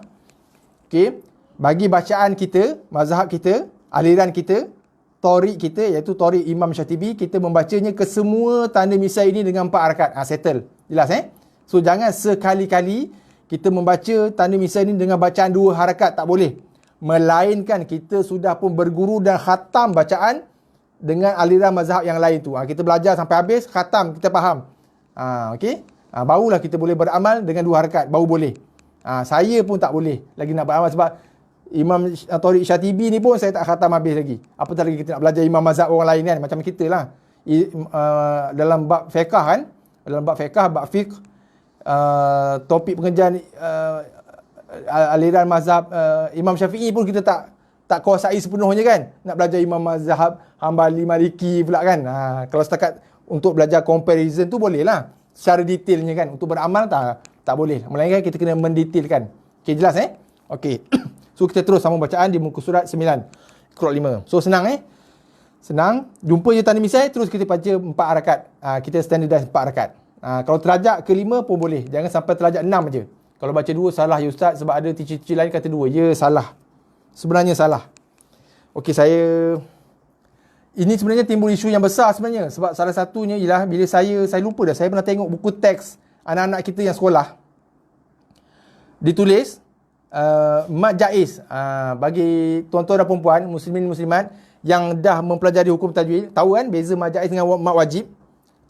Bagi bacaan kita, mazhab kita, aliran kita, Tariq kita, iaitu Tariq Imam Syatibi, kita membacanya ke semua tanda misai ini dengan 4 harakat. Settle. Jelas So jangan sekali-kali kita membaca tanda misai ini dengan bacaan 2 harakat, tak boleh. Melainkan kita sudah pun berguru dan khatam bacaan dengan aliran mazhab yang lain tu. Kita belajar sampai habis, khatam, kita faham. Barulah kita boleh beramal dengan 2 harakat, baru boleh. Saya pun tak boleh lagi nak beramal sebab Imam Tariq Syatibi ni pun saya tak khatam habis lagi. Apatah lagi kita nak belajar imam mazhab orang lain kan, macam kita lah. Dalam bab fiqh kan, bab fiqh, topik pengajian aliran mazhab Imam Syafi'i pun kita tak kuasai sepenuhnya kan. Nak belajar imam mazhab Hambali, Maliki pula kan. Kalau setakat untuk belajar comparison tu boleh lah secara detailnya kan. Untuk beramal tak boleh. Melainkan kita kena mendetailkan. Jelas So kita terus sama bacaan di muka surat 9 Iqra 5. So senang senang. Jumpa je tanda misai, terus kita baca 4 harakat. Kita standardize 4 harakat. Kalau terajak ke 5 pun boleh. Jangan sampai terajak 6 je. Kalau baca 2 salah ya ustaz, sebab ada teacher-teacher lain kata 2. Ya, salah. Sebenarnya salah. Ini sebenarnya timbul isu yang besar sebenarnya. Sebab salah satunya ialah bila saya lupa dah, saya pernah tengok buku teks anak-anak kita yang sekolah. ditulis mad jaiz. Bagi tuan-tuan dan puan-puan, muslimin muslimat yang dah mempelajari hukum tajwid, tahu kan beza mad jaiz dengan mad wajib?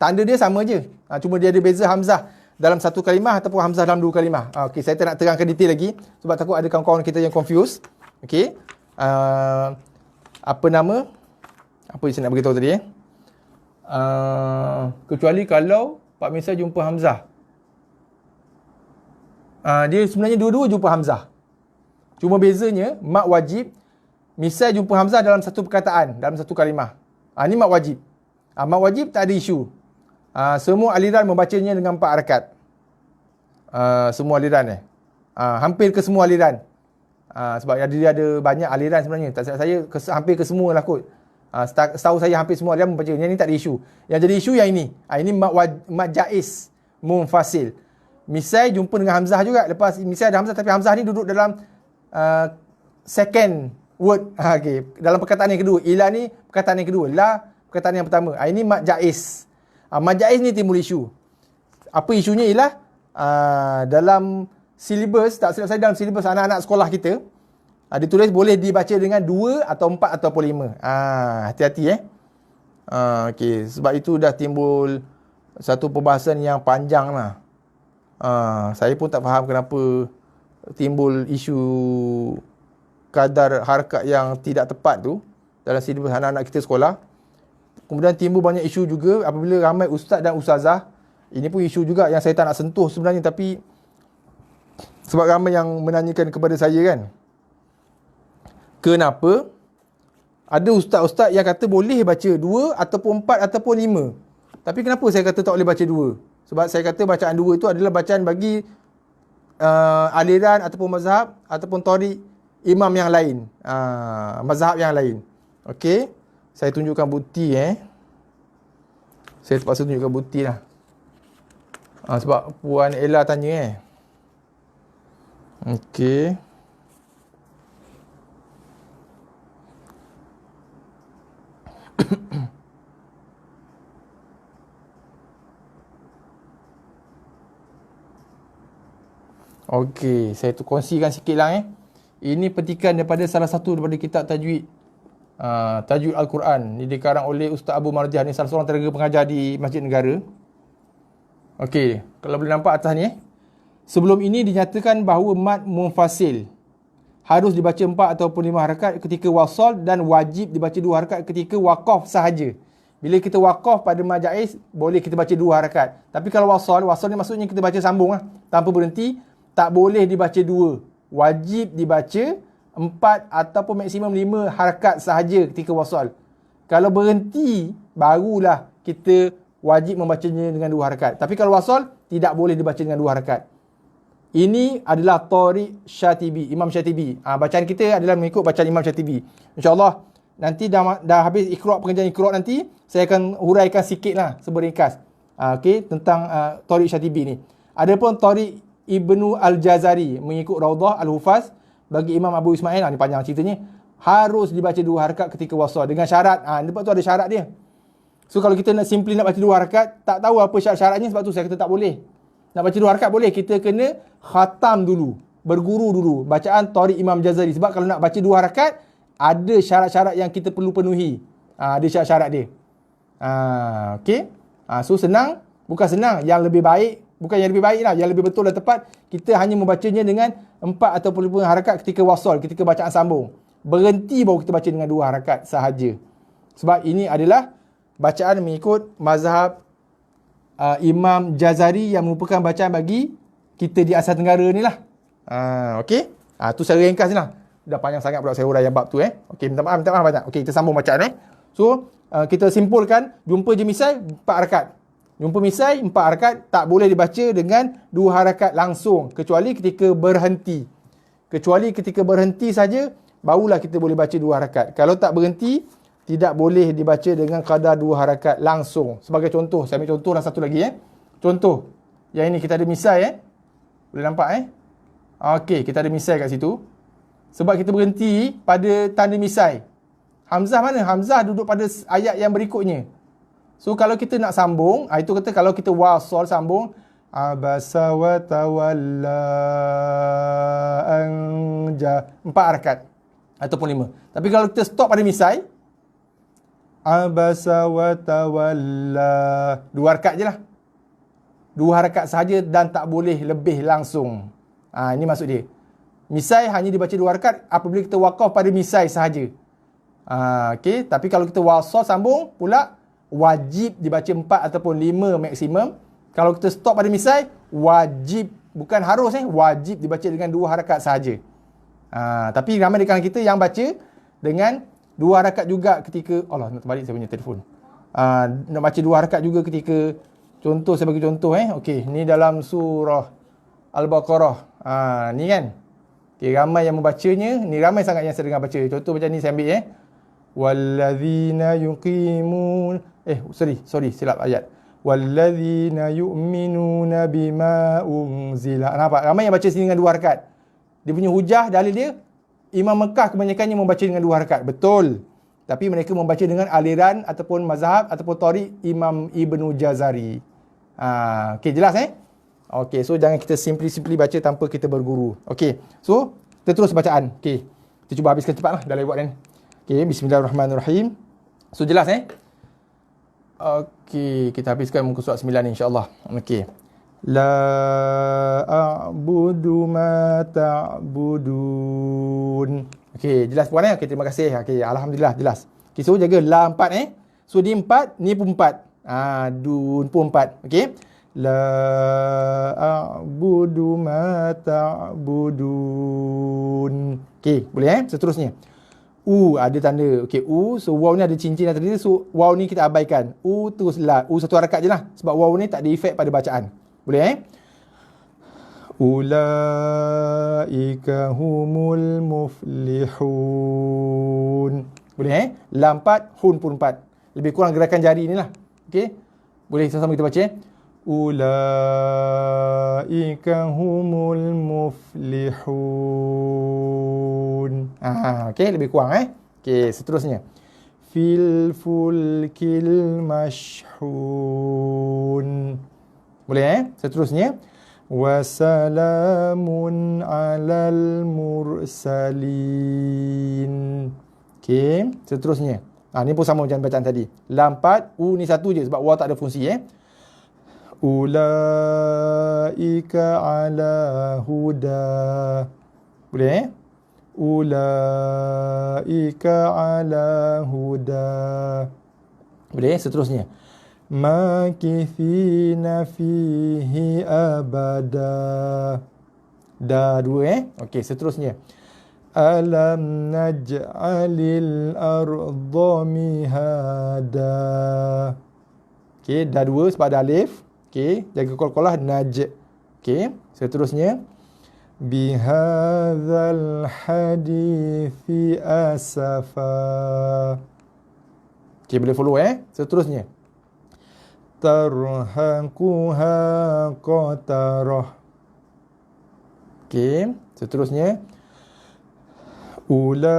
Tanda dia sama je. Cuma dia ada beza hamzah dalam satu kalimah ataupun hamzah dalam dua kalimah. Okey, saya tak nak terangkan detail lagi sebab takut ada kawan-kawan kita yang confused. Okey. Apa nama? Apa yang saya nak beritahu tadi kecuali kalau Pak Misal jumpa hamzah. Dia sebenarnya dua-dua jumpa hamzah. Cuma bezanya mak wajib, misal jumpa hamzah dalam satu perkataan, dalam satu kalimah. Ini mak wajib. Mak wajib tak ada isu. Semua aliran membacanya dengan 4 harakat. Semua aliran hampir ke semua aliran. Sebab dia ada banyak aliran sebenarnya. Tak silap saya hampir ke semua lah kot. Setahu saya hampir semua aliran membaca. Yang ni tak ada isu. Yang jadi isu yang ini. Ini mak jaiz munfasil. Misal jumpa dengan hamzah juga. Lepas misal ada hamzah tapi hamzah ni duduk dalam second word. Okay. Dalam perkataan yang kedua. Ila ni perkataan yang kedua. La perkataan yang pertama. Ini mak jaiz. Mak jaiz ni timbul isu. Apa isunya ialah dalam silibus, tak silap saya dalam silibus anak-anak sekolah kita, ditulis boleh dibaca dengan 2 atau 4 ataupun 5. Hati-hati okay. Sebab itu dah timbul satu perbahasan yang panjang lah. Saya pun tak faham kenapa timbul isu kadar harakat yang tidak tepat tu dalam silibus anak-anak kita sekolah. Kemudian timbul banyak isu juga apabila ramai ustaz dan ustazah. Ini pun isu juga yang saya tak nak sentuh sebenarnya, tapi sebab ramai yang menanyakan kepada saya kan, kenapa ada ustaz-ustaz yang kata boleh baca 2 ataupun 4 ataupun 5. Tapi kenapa saya kata tak boleh baca 2? Sebab saya kata bacaan 2 itu adalah bacaan bagi aliran ataupun mazhab ataupun tariq imam yang lain, mazhab yang lain. Okey, saya tunjukkan bukti Saya terpaksa tunjukkan bukti lah. Sebab Puan Ella tanya Okey. Okey, saya tu kongsikan sikit lah Ini petikan daripada salah satu daripada kitab tajwid. Tajwid Al-Quran. Ini dikarang oleh Ustaz Abu Marjah ni, salah seorang tenaga pengajar di Masjid Negara. Okey, kalau boleh nampak atas ni Sebelum ini dinyatakan bahawa mad munfasil harus dibaca 4 ataupun 5 harakat ketika wasal dan wajib dibaca 2 harakat ketika waqaf sahaja. Bila kita waqaf pada mad jaiz, boleh kita baca 2 harakat. Tapi kalau wasal ni maksudnya kita baca sambung tanpa berhenti, tak boleh dibaca 2. Wajib dibaca 4 ataupun maksimum 5 harakat sahaja ketika wasal. Kalau berhenti, barulah kita wajib membacanya dengan 2 harakat. Tapi kalau wasal, tidak boleh dibaca dengan 2 harakat. Ini adalah Tariq Syatibi, Imam Syatibi. Bacaan kita adalah mengikut bacaan Imam Syatibi. InsyaAllah, nanti dah habis pengajian Iqra' nanti, saya akan huraikan sikit lah, seberingkas. Okay, tentang Tariq Syatibi ni. Adapun Tariq Ibnu Al-Jazari, mengikut Raudah Al-Hufaz, bagi Imam Abu Ismail, ni panjang ceritanya, harus dibaca 2 harakat ketika wasal. Dengan syarat, lepas tu ada syarat dia. So kalau kita nak simply nak baca 2 harakat, tak tahu apa syarat-syaratnya, sebab tu saya kata tak boleh. Nak baca 2 harakat boleh, kita kena khatam dulu, berguru dulu bacaan Tariq Imam Jazari. Sebab kalau nak baca 2 harakat, ada syarat-syarat yang kita perlu penuhi. Ada syarat-syarat dia. Okay. So senang, bukan senang, yang lebih baik, bukan yang lebih baik lah, yang lebih betul dan tepat, kita hanya membacanya dengan 4 ataupun 5 harakat ketika wasal, ketika bacaan sambung. Berhenti baru kita baca dengan 2 harakat sahaja. Sebab ini adalah bacaan mengikut mazhab Imam Jazari yang merupakan bacaan bagi kita di Asia Tenggara ni lah. Okey. Tu secara ringkas ni lah. Dah panjang sangat pula saya huraian bab tu Okey, minta maaf banyak. Okey, kita sambung bacaan So, kita simpulkan, jumpa je misai 4 harakat. Jumpa misai 4 harakat, tak boleh dibaca dengan 2 harakat langsung kecuali ketika berhenti. Kecuali ketika berhenti saja barulah kita boleh baca 2 harakat. Kalau tak berhenti, tidak boleh dibaca dengan kadar 2 harakat langsung. Sebagai contoh, saya ambil contoh lah satu lagi Contoh. Yang ini kita ada misai Boleh nampak Okey, kita ada misai kat situ. Sebab kita berhenti pada tanda misai. Hamzah mana? Hamzah duduk pada ayat yang berikutnya. So kalau kita nak sambung, itu kata kalau kita wasal sambung, Abasa wa tawalla anja. 4 harakat ataupun 5. Tapi kalau kita stop pada misai, abasa wa tawalla, 2 harakat je lah. 2 harakat sahaja dan tak boleh lebih langsung. Ini maksud dia. Misai hanya dibaca 2 harakat apabila kita waqaf pada misai sahaja. Okey, tapi kalau kita wasal sambung pula, wajib dibaca 4 ataupun 5 maksimum. Kalau kita stop pada misai, wajib, bukan harus wajib dibaca dengan 2 harakat sahaja. Tapi ramai di kalangan kita yang baca dengan 2 harakat juga ketika, Allah, nak terbalik saya punya telefon. Nak baca 2 harakat juga ketika, contoh, saya bagi contoh Okey, ni dalam surah Al-Baqarah. Ni kan. Okey, ramai yang membacanya, ni ramai sangat yang saya dengar baca. Contoh macam ni saya ambil wallazina yuqimun, silap ayat. Wallazina yu'minuna bima unzila. Nampak? Ramai yang baca sini dengan 2 harakat. Dia punya hujah, dalil dia, Imam Mekah kebanyakannya membaca dengan 2 harakat. Betul. Tapi mereka membaca dengan aliran ataupun mazhab ataupun tariq Imam Ibnu Jazari. Okey, jelas Okey, so jangan kita simply baca tanpa kita berguru. Okey, so kita terus bacaan. Okey, kita cuba habiskan cepatlah dah lewat ni. Okey, bismillahirrahmanirrahim. So jelas Okey, kita habiskan muka surat 9 ni insya-Allah. Okey. La a'budu ma ta'budun. Okey, jelas puan Okey, terima kasih. Okey, alhamdulillah jelas. Okey, so jaga la 4 So di 4, ni pun 4. Dun pun 4. Okey. La a'budu ma ta'budun. Okey, boleh seterusnya. Ada tanda. Okey, so waw ni ada cincin atas dia. So waw ni kita abaikan. Terus la. Satu harakat je lah. Sebab waw ni tak ada efek pada bacaan. Boleh Ulaika humul muflihun. Boleh la 4, hun pun 4. Lebih kurang gerakan jari ni lah. Okey. Boleh sama-sama kita baca. Ulaika humul muflihun. Okey, lebih kurang Okey, seterusnya. Fil fulkil mashhun. Boleh seterusnya. Wassalamun alal mursalin. Okey, seterusnya. Ni pun sama macam bacaan tadi. La 4, ni satu je sebab waw tak ada fungsi Ulaika ala huda. Boleh Ulaika ala huda. Boleh seterusnya. Makithina fihi abada. Dah 2 Okey, seterusnya. Alam naj'alil arda mihada. Okey, dah 2 sebab ada alif. Okey, jaga qalqalah naj. Okey, seterusnya. Bihadzal hadithi asafa. Okey, boleh follow seterusnya. Tarhaquha qatarah. Okey, seterusnya. Ulaika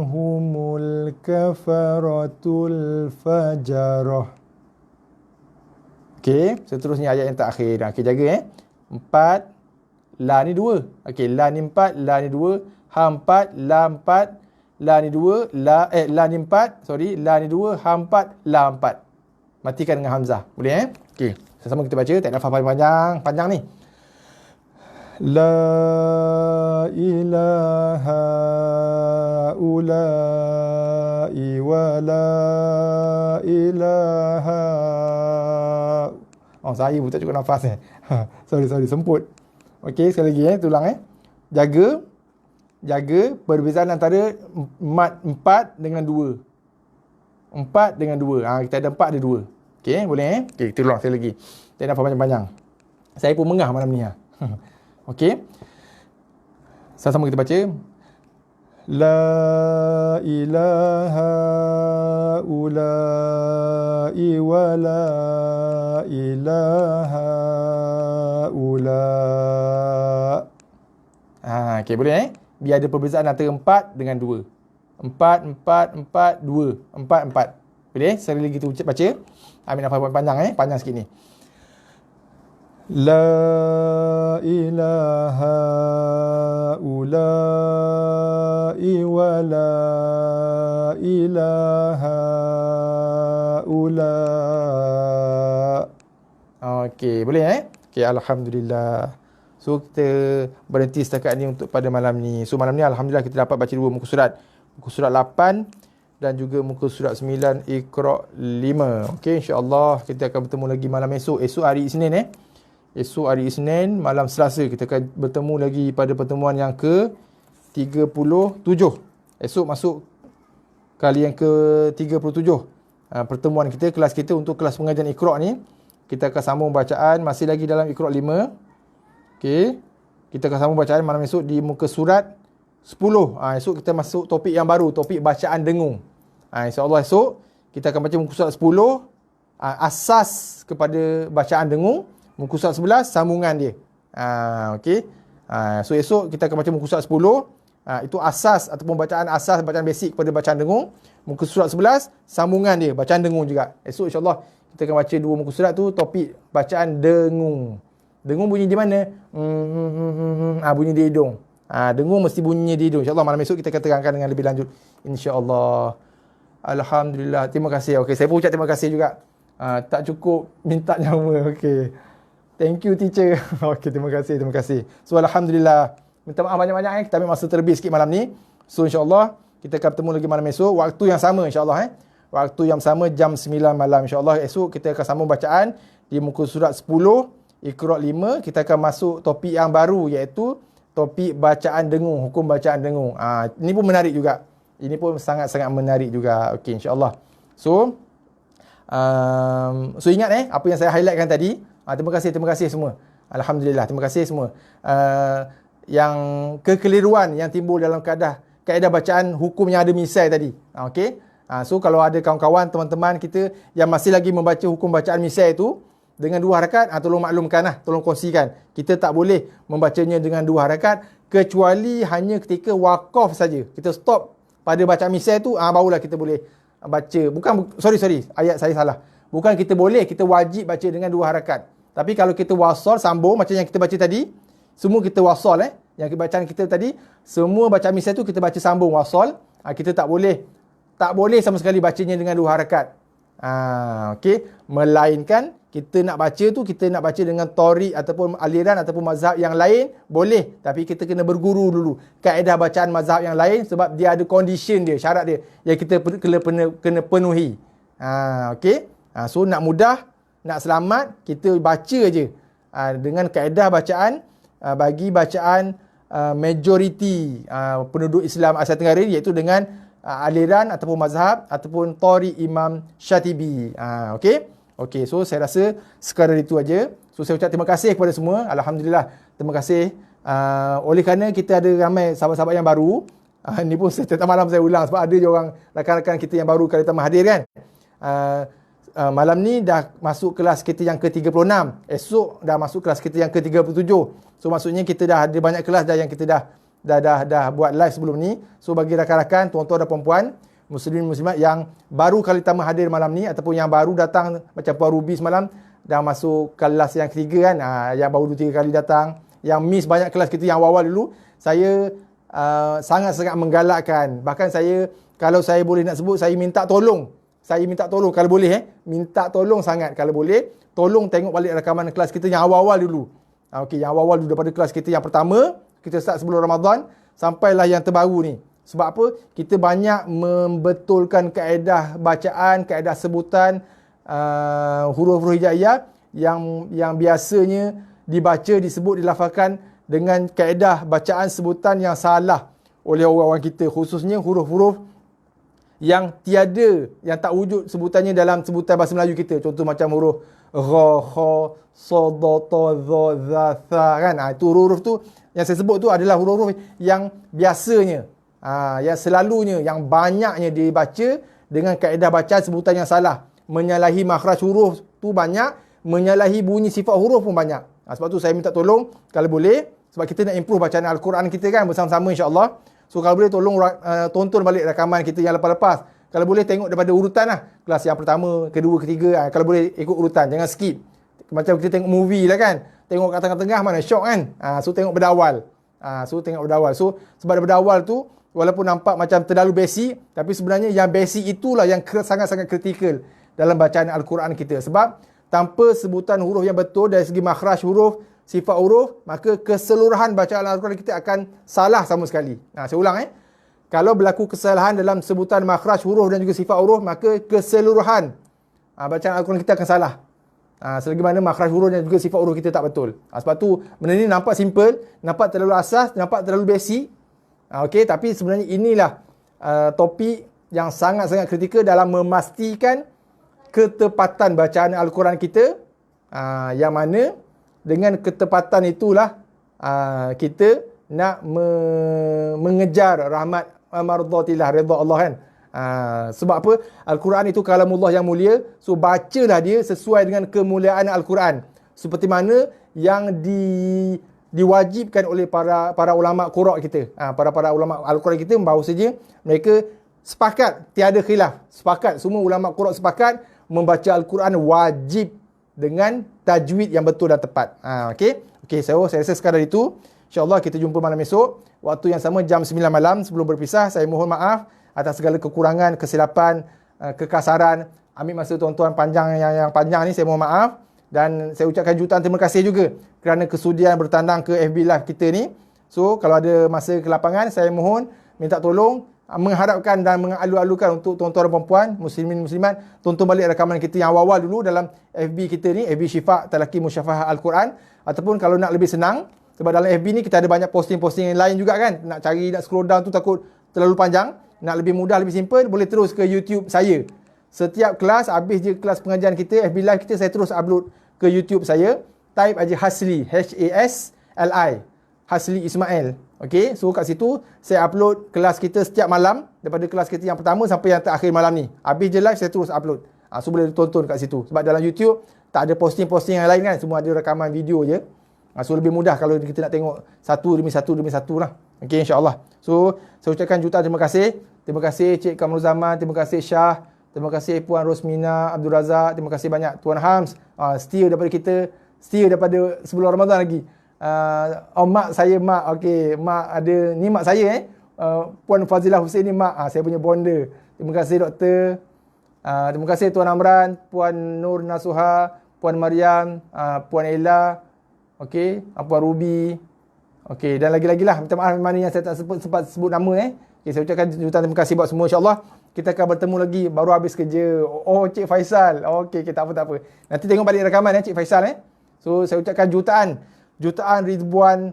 humul kafaratul fajarah. Okey, seterusnya ayat yang terakhir. Okey, jaga 4, la ni 2. Okey, la ni 4, la ni 2, ha 4, la 4, la ni 2, la ni 4, la ni 2, ha 4, la 4. Matikan dengan hamzah. Boleh Okey, sama-sama kita baca, tak ada hafal panjang ni. La ilaha ula'i wa la ilaha. Saya pun tak cukup nafas sorry, semput. Okey, sekali lagi tulang Jaga perbezaan antara mat 4 dengan 2. 4 dengan 2. Kita ada 4 ada 2. Okey, boleh Okey, kita ulang sekali lagi. Tak ada nafas panjang-panjang. Saya pun mengah malam ni Okey. Sama-sama kita baca. La ilaha ula'i wa la ilaha ula'. Okey, boleh Biar ada perbezaan antara 4 dengan 2. 4, 4, 4, 2. 4, 4. Boleh? Sekali lagi kita baca. Ambil nafas panjang panjang sikit ni. La ilaha ulai wa la ilaha ula. Okey, boleh Okey, alhamdulillah. So kita berhenti setakat ni untuk pada malam ni. So malam ni alhamdulillah kita dapat baca 2 muka surat. Muka surat 8 dan juga muka surat 9 Iqra 5. Okey, insya-Allah kita akan bertemu lagi malam esok. Esok hari Isnin Esok hari Isnin malam Selasa kita akan bertemu lagi pada pertemuan yang ke-37. Esok masuk kali yang ke-37. Pertemuan kita, kelas kita untuk kelas pengajian Iqra ni. Kita akan sambung bacaan masih lagi dalam Iqra 5. Okey. Kita akan sambung bacaan malam esok di muka surat 10. Esok kita masuk topik yang baru, topik bacaan dengung. InsyaAllah esok kita akan baca muka surat 10, asas kepada bacaan dengung. Muka surat 11, sambungan dia. Okey. So esok kita akan baca muka surat 10. Itu asas ataupun bacaan basic kepada bacaan dengung. Muka surat 11, sambungan dia, bacaan dengung juga. Esok insyaAllah kita akan baca 2 muka surat tu, topik bacaan dengung. Dengung bunyi di mana? Bunyi di hidung. Dengung mesti bunyinya di hidung. InsyaAllah malam esok kita akan terangkan dengan lebih lanjut. InsyaAllah. Alhamdulillah. Terima kasih. Okey, saya pun ucap terima kasih juga. Tak cukup minta nyawa. Okey. Thank you teacher. Okey, terima kasih. So alhamdulillah. Minta maaf banyak-banyak kita ambil masa terlebih sikit malam ni. So insya-Allah kita akan bertemu lagi malam esok, waktu yang sama insya-Allah Waktu yang sama jam 9 malam insya-Allah. Esok kita akan sambung bacaan di muka surat 10 Iqra 5. Kita akan masuk topik yang baru iaitu topik bacaan dengung, hukum bacaan dengung. Ini pun menarik juga. Ini pun sangat-sangat menarik juga. Okey, insya-Allah. So ingat apa yang saya highlightkan tadi. Terima kasih semua. Alhamdulillah, terima kasih semua. Yang kekeliruan yang timbul dalam kaedah bacaan hukum yang ada misai tadi. Okey. So kalau ada kawan-kawan, teman-teman kita yang masih lagi membaca hukum bacaan misai itu dengan 2 harakat, tolong maklumkan tolong kongsikan. Kita tak boleh membacanya dengan 2 harakat kecuali hanya ketika waqaf saja. Kita stop pada bacaan misai tu, barulah kita boleh baca. Sorry, ayat saya salah. Bukan kita boleh, kita wajib baca dengan 2 harakat. Tapi kalau kita wasal, sambung macam yang kita baca tadi, semua kita wasal yang bacaan kita tadi, semua bacaan misai tu kita baca sambung wasal. Kita tak boleh sama sekali bacanya dengan 2 harakat. Okey, melainkan kita nak baca dengan tariq ataupun aliran ataupun mazhab yang lain boleh, tapi kita kena berguru dulu kaedah bacaan mazhab yang lain sebab dia ada condition dia, syarat dia yang kita kena penuhi. Okey. So nak mudah, nak selamat, kita baca aje dengan kaedah bacaan bagi bacaan majoriti penduduk Islam Asia Tenggara iaitu dengan aliran ataupun mazhab ataupun tariq Imam Syatibi. Okey, so saya rasa sekadar itu aja. So saya ucap terima kasih kepada semua. Alhamdulillah, terima kasih. Oleh kerana kita ada ramai sahabat-sahabat yang baru, ni pun setiap malam saya ulang sebab ada je orang rakan-rakan kita yang baru kali pertama hadir kan. Malam ni dah masuk kelas kita yang ke-36. Esok dah masuk kelas kita yang ke-37. So maksudnya kita dah ada banyak kelas dah yang kita dah buat live sebelum ni. So bagi rakan-rakan, tuan-tuan dan puan-puan, muslimin-muslimat yang baru kali pertama hadir malam ni ataupun yang baru datang macam Puan Ruby semalam dah masuk kelas yang ketiga kan, yang baru 2-3 kali datang, yang miss banyak kelas kita yang awal-awal dulu, saya sangat-sangat menggalakkan. Bahkan saya, kalau saya boleh nak sebut, saya minta tolong kalau boleh minta tolong sangat kalau boleh, tolong tengok balik rakaman kelas kita yang awal-awal dulu. Okey, yang awal-awal dulu daripada kelas kita yang pertama kita start sebelum Ramadan sampailah yang terbaru ni. Sebab apa? Kita banyak membetulkan kaedah bacaan, kaedah sebutan huruf-huruf hijaiyah yang biasanya dibaca, disebut, dilafalkan dengan kaedah bacaan sebutan yang salah oleh orang-orang kita, khususnya huruf-huruf yang tiada, yang tak wujud sebutannya dalam sebutan bahasa Melayu kita. Contoh macam huruf ra, kha, sa, da, ta, za, za, tha kan. Itu huruf-huruf tu yang saya sebut tu adalah huruf-huruf yang biasanya, yang selalunya, yang banyaknya dibaca dengan kaedah bacaan sebutan yang salah. Menyalahi makhraj huruf tu banyak, menyalahi bunyi sifat huruf pun banyak. Sebab tu saya minta tolong kalau boleh, sebab kita nak improve bacaan Al-Quran kita kan bersama-sama insya-Allah. So kalau boleh tolong tonton balik rakaman kita yang lepas-lepas. Kalau boleh tengok daripada urutan lah. Kelas yang pertama, kedua, ketiga. Kalau boleh ikut urutan, jangan skip. Macam kita tengok movie lah kan. tengok kat tengah-tengah mana syok kan. So tengok berdawal. So sebab berdawal tu walaupun nampak macam terlalu basic, tapi sebenarnya yang basic itulah yang sangat-sangat kritikal dalam bacaan Al-Quran kita. Sebab tanpa sebutan huruf yang betul dari segi makhraj huruf, sifat huruf, maka keseluruhan bacaan Al-Quran kita akan salah sama sekali. Saya ulang Kalau berlaku kesalahan dalam sebutan makhraj huruf dan juga sifat huruf, maka keseluruhan bacaan Al-Quran kita akan salah. Selagi mana makhraj huruf dan juga sifat huruf kita tak betul. Sebab tu benda ni nampak simple, nampak terlalu asas, nampak terlalu basic. Okey, tapi sebenarnya inilah topik yang sangat-sangat kritikal dalam memastikan ketepatan bacaan Al-Quran kita, yang mana dengan ketepatan itulah kita nak mengejar rahmat mardatillah, redha Allah kan. Sebab apa? Al-Quran itu kalamullah yang mulia. So bacalah dia sesuai dengan kemuliaan Al-Quran, seperti mana yang diwajibkan oleh para ulama qura kita. Para ulama Al-Quran kita bahawasanya mereka sepakat, tiada khilaf, sepakat, semua ulama qura sepakat membaca Al-Quran wajib dengan tajwid yang betul dan tepat. Okey, saya rasa sekadar itu. InsyaAllah kita jumpa malam esok. Waktu yang sama jam 9 malam. Sebelum berpisah, saya mohon maaf atas segala kekurangan, kesilapan, kekasaran. Ambil masa tuan-tuan yang panjang ni, saya mohon maaf. Dan saya ucapkan jutaan terima kasih juga kerana kesudian bertandang ke FB Live kita ni. So, kalau ada masa ke lapangan, saya mohon minta tolong, mengharapkan dan mengalu-alukan untuk tuan-tuan dan puan-puan, muslimin muslimat, tonton balik rakaman kita yang awal-awal dulu dalam FB kita ni, FB Syifa Talaqi Musyafahah Al-Quran. Ataupun kalau nak lebih senang, sebab dalam FB ni kita ada banyak posting-posting yang lain juga kan. Nak scroll down tu takut terlalu panjang. Nak lebih mudah, lebih simple, boleh terus ke YouTube saya. Setiap kelas, habis je kelas pengajian kita, FB Live kita, saya terus upload ke YouTube saya. Type aja Hasli, Hasli, Hasli Ismail. Okay, so kat situ saya upload kelas kita setiap malam. Daripada kelas kita yang pertama sampai yang terakhir malam ni. Habis je live, saya terus upload. So boleh tonton kat situ. Sebab dalam YouTube tak ada posting-posting yang lain kan. Semua ada rakaman video je. So lebih mudah kalau kita nak tengok satu demi satu lah. Okay, insyaAllah. So saya ucapkan jutaan terima kasih. Terima kasih Cik Kamrul Zaman. Terima kasih Syah. Terima kasih Puan Rosmina Abdul Razak. Terima kasih banyak Tuan Hams. Setia daripada kita. Setia daripada sebelum Ramadan lagi. Mak saya, mak. Okay, mak ada. Ni mak saya Puan Fazilah Hussein ni mak. Saya punya bonda. Terima kasih doktor. Terima kasih Tuan Amran, Puan Nur Nasuha, Puan Mariam, Puan Ella. Okey, Puan Ruby. Okey, dan lagi-lagi lah. Minta maaf mana yang saya tak sempat sebut nama Okay, saya ucapkan jutaan terima kasih buat semua. InsyaAllah kita akan bertemu lagi baru habis kerja. Oh, Cik Faisal. Okey, tak apa. Nanti tengok balik rakaman Cik Faisal So, saya ucapkan jutaan ribuan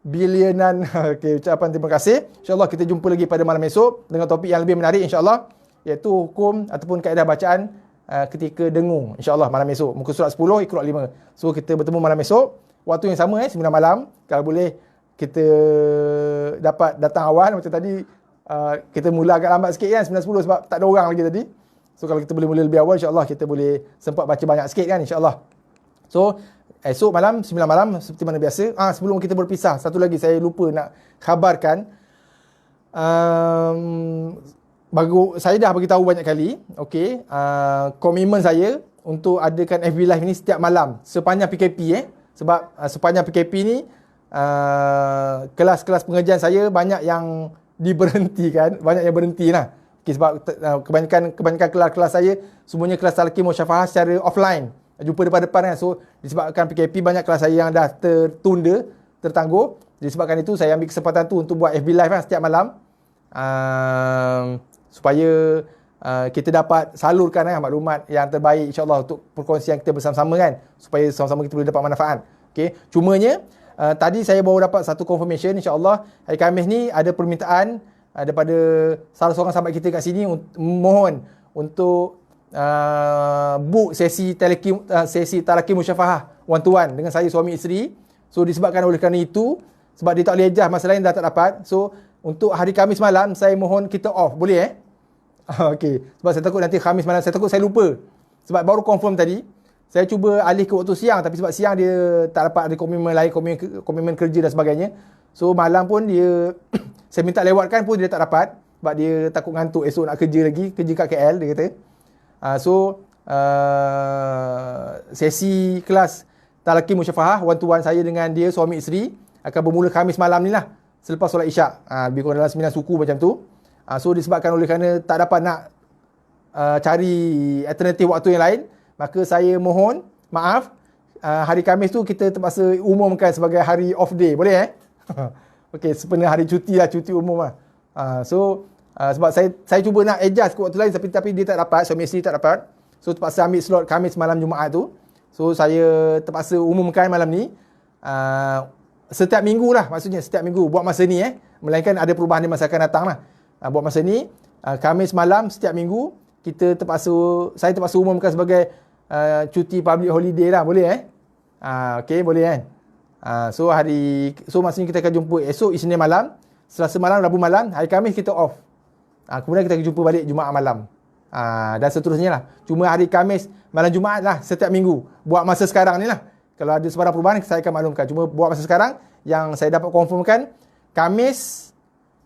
bilionan. Okey, ucapan terima kasih. InsyaAllah kita jumpa lagi pada malam esok dengan topik yang lebih menarik insyaAllah, iaitu hukum ataupun kaedah bacaan ketika dengung. InsyaAllah malam esok. Muka surat 10, Iqra' 5. So, kita bertemu malam esok. Waktu yang sama 9 malam. Kalau boleh kita dapat datang awal macam tadi. Kita mula agak lambat sikit kan, 9.10 sebab tak ada orang lagi tadi. So kalau kita boleh mula lebih awal, insyaAllah kita boleh sempat baca banyak sikit kan, insyaAllah. So esok malam 9 malam seperti mana biasa. Sebelum kita berpisah, satu lagi saya lupa nak khabarkan. Saya dah bagi tahu banyak kali. Okey, komitmen saya untuk adakan FB Live ni setiap malam sepanjang PKP sebab sepanjang PKP ni kelas-kelas pengajian saya banyak yang diberhentikan, banyak yang berhenti lah. Okay, sebab kebanyakan kelas-kelas saya semuanya kelas talaqi musyafahah secara offline, jumpa depan-depan kan. So disebabkan PKP banyak kelas saya yang dah tertunda, tertangguh. Disebabkan itu saya ambil kesempatan tu untuk buat FB Live setiap malam, supaya kita dapat salurkan maklumat yang terbaik insyaAllah untuk perkongsian kita bersama-sama kan, supaya sama-sama kita boleh dapat manfaat. Okay, cumanya tadi saya baru dapat satu confirmation, insyaAllah hari Khamis ni ada permintaan daripada salah seorang sahabat kita kat sini mohon untuk book sesi talaqi musyafahah one to one dengan saya suami isteri. So disebabkan oleh kerana itu, sebab dia tak boleh ejah, masa lain dah tak dapat. So untuk hari Khamis malam saya mohon kita off, boleh Okey, sebab saya takut nanti Khamis malam saya takut saya lupa. Sebab baru confirm tadi. Saya cuba alih ke waktu siang, tapi sebab siang dia tak dapat ada komitmen lain, komitmen kerja dan sebagainya. So malam pun dia saya minta lewatkan pun dia tak dapat sebab dia takut ngantuk esok nak kerja lagi, kerja kat KL dia kata. Sesi kelas talaqi musyafahah one to one saya dengan dia suami isteri akan bermula Khamis malam ni lah, selepas solat Isyak. Lebih kurang dalam 9 suku macam tu. So disebabkan oleh kerana tak dapat nak cari alternatif waktu yang lain, maka saya mohon maaf, hari Khamis tu kita terpaksa umumkan sebagai hari off day. Boleh Okey, sepenuh hari cuti lah, cuti umum lah. Sebab saya cuba nak adjust ke waktu lain, tapi dia tak dapat, suami isteri tak dapat. So terpaksa ambil slot Khamis malam Jumaat tu. So saya terpaksa umumkan malam ni. Setiap minggu lah, maksudnya setiap minggu buat masa ni melainkan ada perubahan di masa akan datang lah. Buat masa ni Khamis malam setiap minggu saya terpaksa umumkan sebagai cuti public holiday lah. Boleh okey, boleh kan. So maksudnya kita akan jumpa esok Isnin malam, Selasa malam, Rabu malam, hari Khamis kita off. Kemudian kita akan jumpa balik Jumaat malam. Dan seterusnya lah. Cuma hari Khamis malam Jumaat lah setiap minggu. Buat masa sekarang ni lah. Kalau ada sebarang perubahan saya akan maklumkan. Cuma buat masa sekarang yang saya dapat confirmkan, Khamis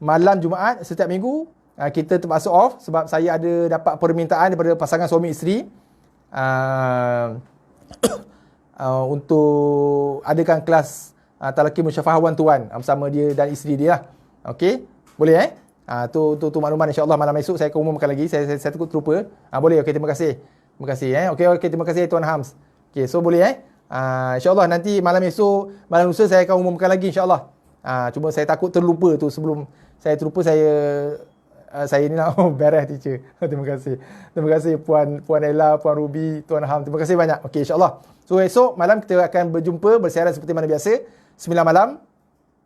malam Jumaat setiap minggu kita terpaksa off sebab saya ada dapat permintaan daripada pasangan suami isteri untuk adakan kelas talaqi musyafahah one to one bersama dia dan isteri dia lah. Okey, boleh tu makluman, insya-Allah malam esok saya akan umumkan lagi. Saya takut terlupa. Boleh, okey, terima kasih. Terima kasih Okey, terima kasih Tuan Hams. Okey, so boleh insya-Allah nanti malam esok, malam lusa saya akan umumkan lagi insya-Allah. Cuma saya takut terlupa tu, sebelum saya terlupa saya ni nak beres teacher. Terima kasih. Terima kasih Puan Ella, Puan Ruby, Tuan Ham. Terima kasih banyak. Okey, insya-Allah. So esok malam kita akan berjumpa bersiaran seperti mana biasa 9 malam.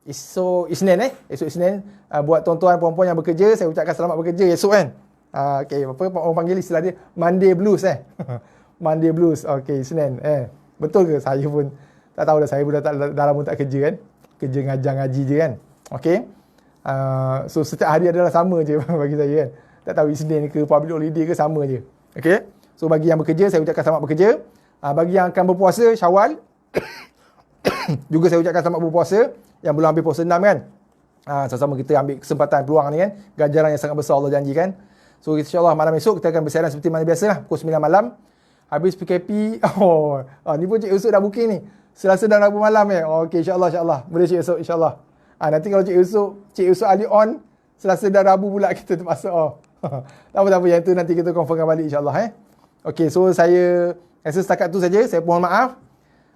Esok Isnin buat tuan-tuan puan-puan yang bekerja, saya ucapkan selamat bekerja esok kan. Okey, apa orang panggil istilah dia Monday Blues Monday Blues. Okey, Isnin betul ke? Saya pun tak tahu dah, saya pun dah lama tak kerja kan. Kerja ngajar ngaji je kan. Okey. So setiap hari adalah sama je bagi saya kan. Tak tahu Isnin ke public holiday ke, sama je. Okey. So bagi yang bekerja saya ucapkan selamat bekerja. Bagi yang akan berpuasa Syawal juga saya ucapkan selamat berpuasa. Yang belum ambil puasa 6 kan. Sama-sama kita ambil kesempatan peluang ni kan. Ganjaran yang sangat besar Allah janjikan. So insya-Allah malam esok kita akan bersiaran seperti mana biasalah pukul 9 malam. Habis PKP. Ni pun Cik Yusuf dah booking ni. Selasa dan Rabu malam okey, insya-Allah. Boleh Cik Yusuf, insya-Allah. Nanti kalau Cik Yusuf Ali on, Selasa dan Rabu pula kita terpaksa off. Tak apa, yang tu nanti kita confirmkan balik insya-Allah Okey, so saya rasa setakat tu saja. Saya mohon maaf.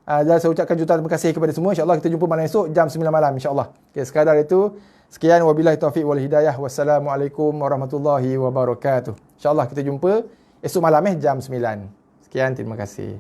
Dan saya ucapkan jutaan terima kasih kepada semua. InsyaAllah kita jumpa malam esok jam 9 malam insyaAllah. Okay, sekadar itu. Sekian, wabillahi taufiq wal hidayah. Wassalamualaikum warahmatullahi wabarakatuh. InsyaAllah kita jumpa esok malam jam 9. Sekian, terima kasih.